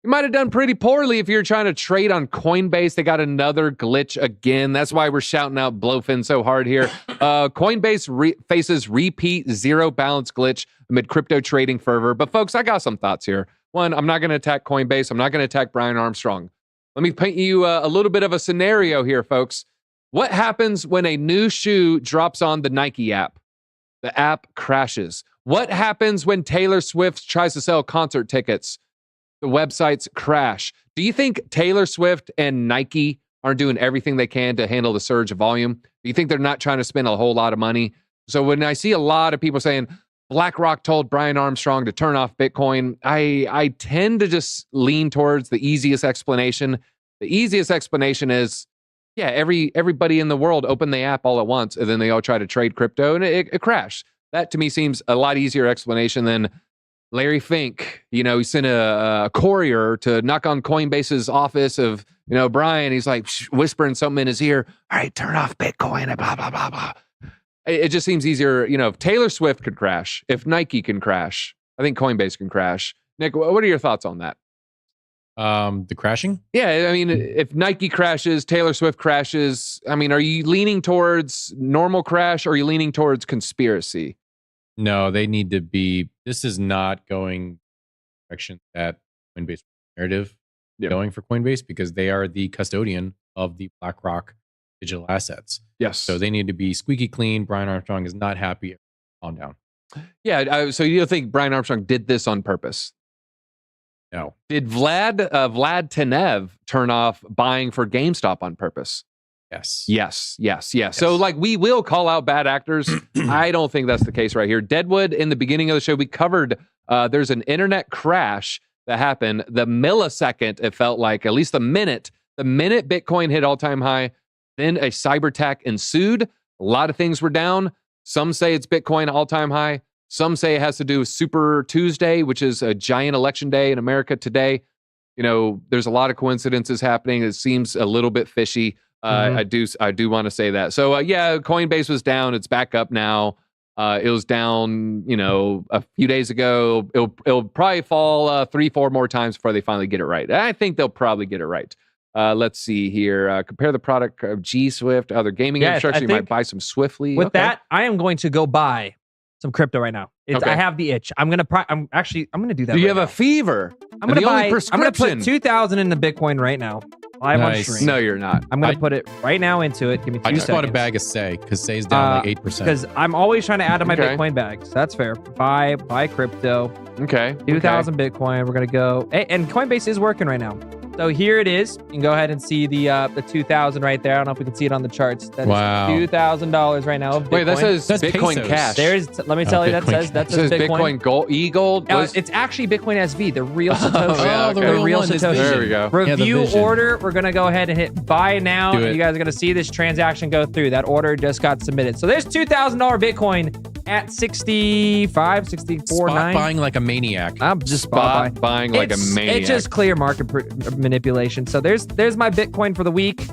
you might have done pretty poorly if you're trying to trade on Coinbase. They got another glitch again. That's why we're shouting out Blofin so hard here. Coinbase faces repeat zero balance glitch amid crypto trading fervor. But folks, I got some thoughts here. One, I'm not going to attack Coinbase. I'm not going to attack Brian Armstrong. Let me paint you a little bit of a scenario here, folks. What happens when a new shoe drops on the Nike app? The app crashes. What happens when Taylor Swift tries to sell concert tickets? The websites crash. Do you think Taylor Swift and Nike aren't doing everything they can to handle the surge of volume? Do you think they're not trying to spend a whole lot of money? So when I see a lot of people saying BlackRock told Brian Armstrong to turn off Bitcoin, I tend to just lean towards the easiest explanation. The easiest explanation is, yeah, everybody in the world opened the app all at once, and then they all try to trade crypto, and it crashed. That to me seems a lot easier explanation than Larry Fink. He sent a courier to knock on Coinbase's office of, Brian. He's like whispering something in his ear. All right, turn off Bitcoin and blah, blah, blah, blah. It just seems easier. If Taylor Swift could crash, if Nike can crash, I think Coinbase can crash. Nick, what are your thoughts on that? The crashing? Yeah, I mean, if Nike crashes, Taylor Swift crashes, I mean, are you leaning towards normal crash or are you leaning towards conspiracy? No, they need to be. This is not going direction that Coinbase narrative going for Coinbase, because they are the custodian of the BlackRock digital assets. Yes. So they need to be squeaky clean. Brian Armstrong is not happy. Calm down. Yeah. So you don't think Brian Armstrong did this on purpose? No. Did Vlad Tenev turn off buying for GameStop on purpose? Yes. So we will call out bad actors. I don't think that's the case right here. Deadwood, in the beginning of the show, we covered there's an internet crash that happened. The millisecond, it felt like, at least the minute Bitcoin hit all-time high, then a cyber attack ensued. A lot of things were down. Some say it's Bitcoin all-time high. Some say it has to do with Super Tuesday, which is a giant election day in America today. There's a lot of coincidences happening. It seems a little bit fishy. I do want to say that. So yeah, Coinbase was down. It's back up now. It was down, a few days ago. It'll probably fall 3-4 more times before they finally get it right. I think they'll probably get it right. Let's see here. Compare the product of G Swift, other gaming infrastructure. You might buy some swiftly. With that, I am going to go buy some crypto right now. I have the itch. I'm gonna do that. Do you have a fever? I'm gonna put 2,000 into Bitcoin right now. Live on stream. No, you're not. I'm gonna put it right now into it. Give me 2 seconds. I just bought a bag of Say, because Say's down like 8%. Because I'm always trying to add to my Bitcoin bags. That's fair. Buy crypto. Okay. 2,000 Bitcoin. We're gonna go. And Coinbase is working right now. So here it is. You can go ahead and see the 2,000 right there. I don't know if we can see it on the charts. That's $2,000 right now of Bitcoin. Wait, that says Bitcoin pesos. Cash. Let me tell you, that says Bitcoin Gold, E-Gold. It's actually Bitcoin SV, the real Satoshi. The real Satoshi. There we go. Review order. We're gonna go ahead and hit buy now. You guys are gonna see this transaction go through. That order just got submitted. So there's $2,000 Bitcoin at 65, 64, Spot 9. buying like a maniac. I'm just Spot buying like a maniac. It's just clear market manipulation. So there's my Bitcoin for the week.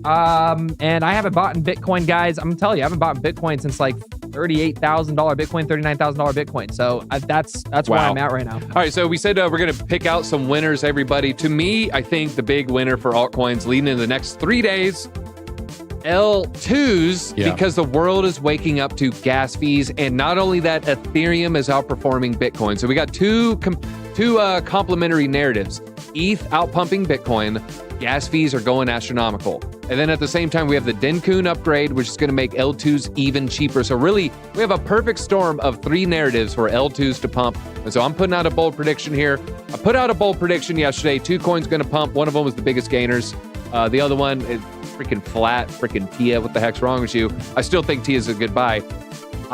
And I haven't bought in Bitcoin, guys. I'm telling you, I haven't bought in Bitcoin since like $38,000 Bitcoin, $39,000 Bitcoin. So that's where I'm at right now. All right, so we said we're going to pick out some winners, everybody. To me, I think the big winner for altcoins leading into the next 3 days, L2s, because the world is waking up to gas fees. And not only that, Ethereum is outperforming Bitcoin. So we got two complementary narratives. ETH outpumping Bitcoin, gas fees are going astronomical. And then at the same time, we have the Denkun upgrade, which is going to make L2s even cheaper. So really, we have a perfect storm of 3 narratives for L2s to pump. And so I'm putting out a bold prediction here. I put out a bold prediction yesterday. 2 coins going to pump. One of them was the biggest gainers. The other one is freaking flat, freaking TIA. What the heck's wrong with you? I still think TIA is a good buy.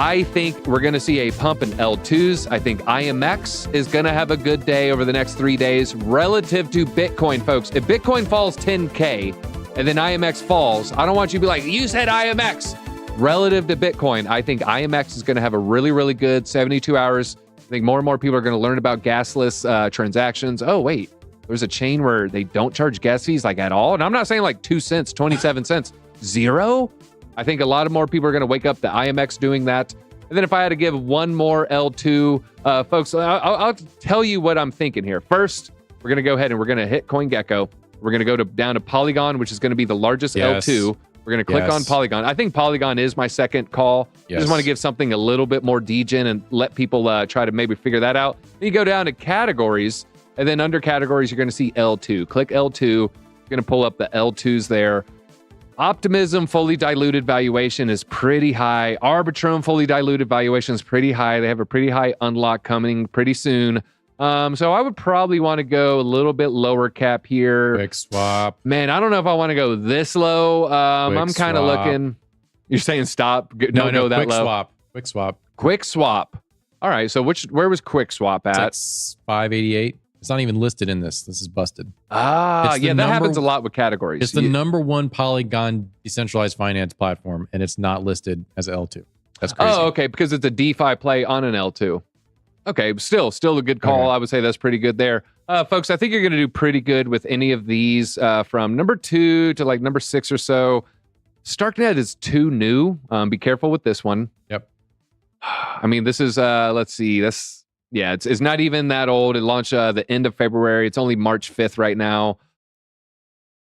I think we're going to see a pump in L2s. I think IMX is going to have a good day over the next 3 days relative to Bitcoin, folks. If Bitcoin falls 10K and then IMX falls, I don't want you to be like, you said IMX. Relative to Bitcoin, I think IMX is going to have a really, really good 72 hours. I think more and more people are going to learn about gasless transactions. Oh, wait, there's a chain where they don't charge gas fees like at all. And I'm not saying like 2 cents, 27 cents, 0. I think a lot of more people are going to wake up to IMX doing that. And then if I had to give one more L2, folks, I'll tell you what I'm thinking here. First, we're going to go ahead and we're going to hit CoinGecko. We're going to go down to Polygon, which is going to be the largest L2. We're going to click on Polygon. I think Polygon is my second call. I just want to give something a little bit more degen and let people try to maybe figure that out. Then you go down to categories, and then under categories, you're going to see L2. Click L2. You're going to pull up the L2s there. Optimism fully diluted valuation is pretty high. Arbitrum fully diluted valuation is pretty high. They have a pretty high unlock coming pretty soon. So I would probably want to go a little bit lower cap here. Quick swap. Man, I don't know if I want to go this low. I'm kind of looking. You're saying stop? No, go that quick low. Swap. Quick swap. Quick swap. All right. So where was quick swap at? It's like 588. It's not even listed in this. This is busted. Yeah, that happens a lot with categories. It's the number one Polygon decentralized finance platform, and it's not listed as L2. That's crazy. Oh, okay, because it's a DeFi play on an L2. Okay, still a good call. Okay. I would say that's pretty good there. Folks, I think you're going to do pretty good with any of these from number 2 to like number 6 or so. Starknet is too new. Be careful with this one. Yep. I mean, this is, let's see, it's not even that old. It launched the end of February. It's only March 5th right now.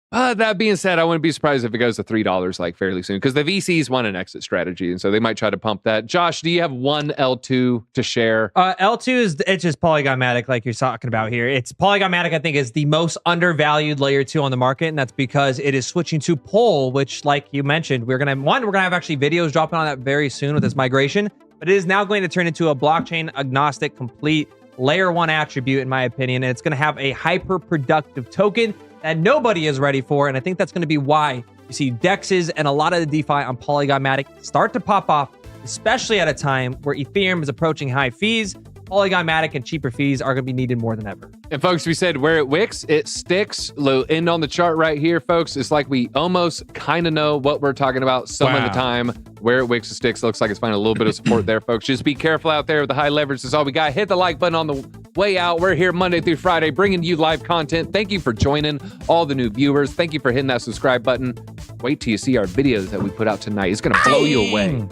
That being said, I wouldn't be surprised if it goes to $3 like fairly soon because the VCs want an exit strategy, and so they might try to pump that. Josh, do you have one L2 to share? L2 it's just Polygonmatic, like you're talking about here. It's Polygonmatic, I think, is the most undervalued layer 2 on the market, and that's because it is switching to Pol, which, like you mentioned, we're gonna have actually videos dropping on that very soon with this migration. But it is now going to turn into a blockchain agnostic, complete layer 1 attribute, in my opinion, and it's going to have a hyper productive token that nobody is ready for. And I think that's going to be why you see DEXs and a lot of the DeFi on Polygonmatic start to pop off, especially at a time where Ethereum is approaching high fees. Polygonmatic and cheaper fees are going to be needed more than ever. And folks, we said where it wicks, it sticks. Low end on the chart right here, folks. It's like we almost kind of know what we're talking about some of the time. Where it wicks, it sticks. Looks like it's finding a little bit of support there, folks. Just be careful out there with the high leverage. That's all we got. Hit the like button on the way out. We're here Monday through Friday, bringing you live content. Thank you for joining all the new viewers. Thank you for hitting that subscribe button. Wait till you see our videos that we put out tonight. It's going to blow you away.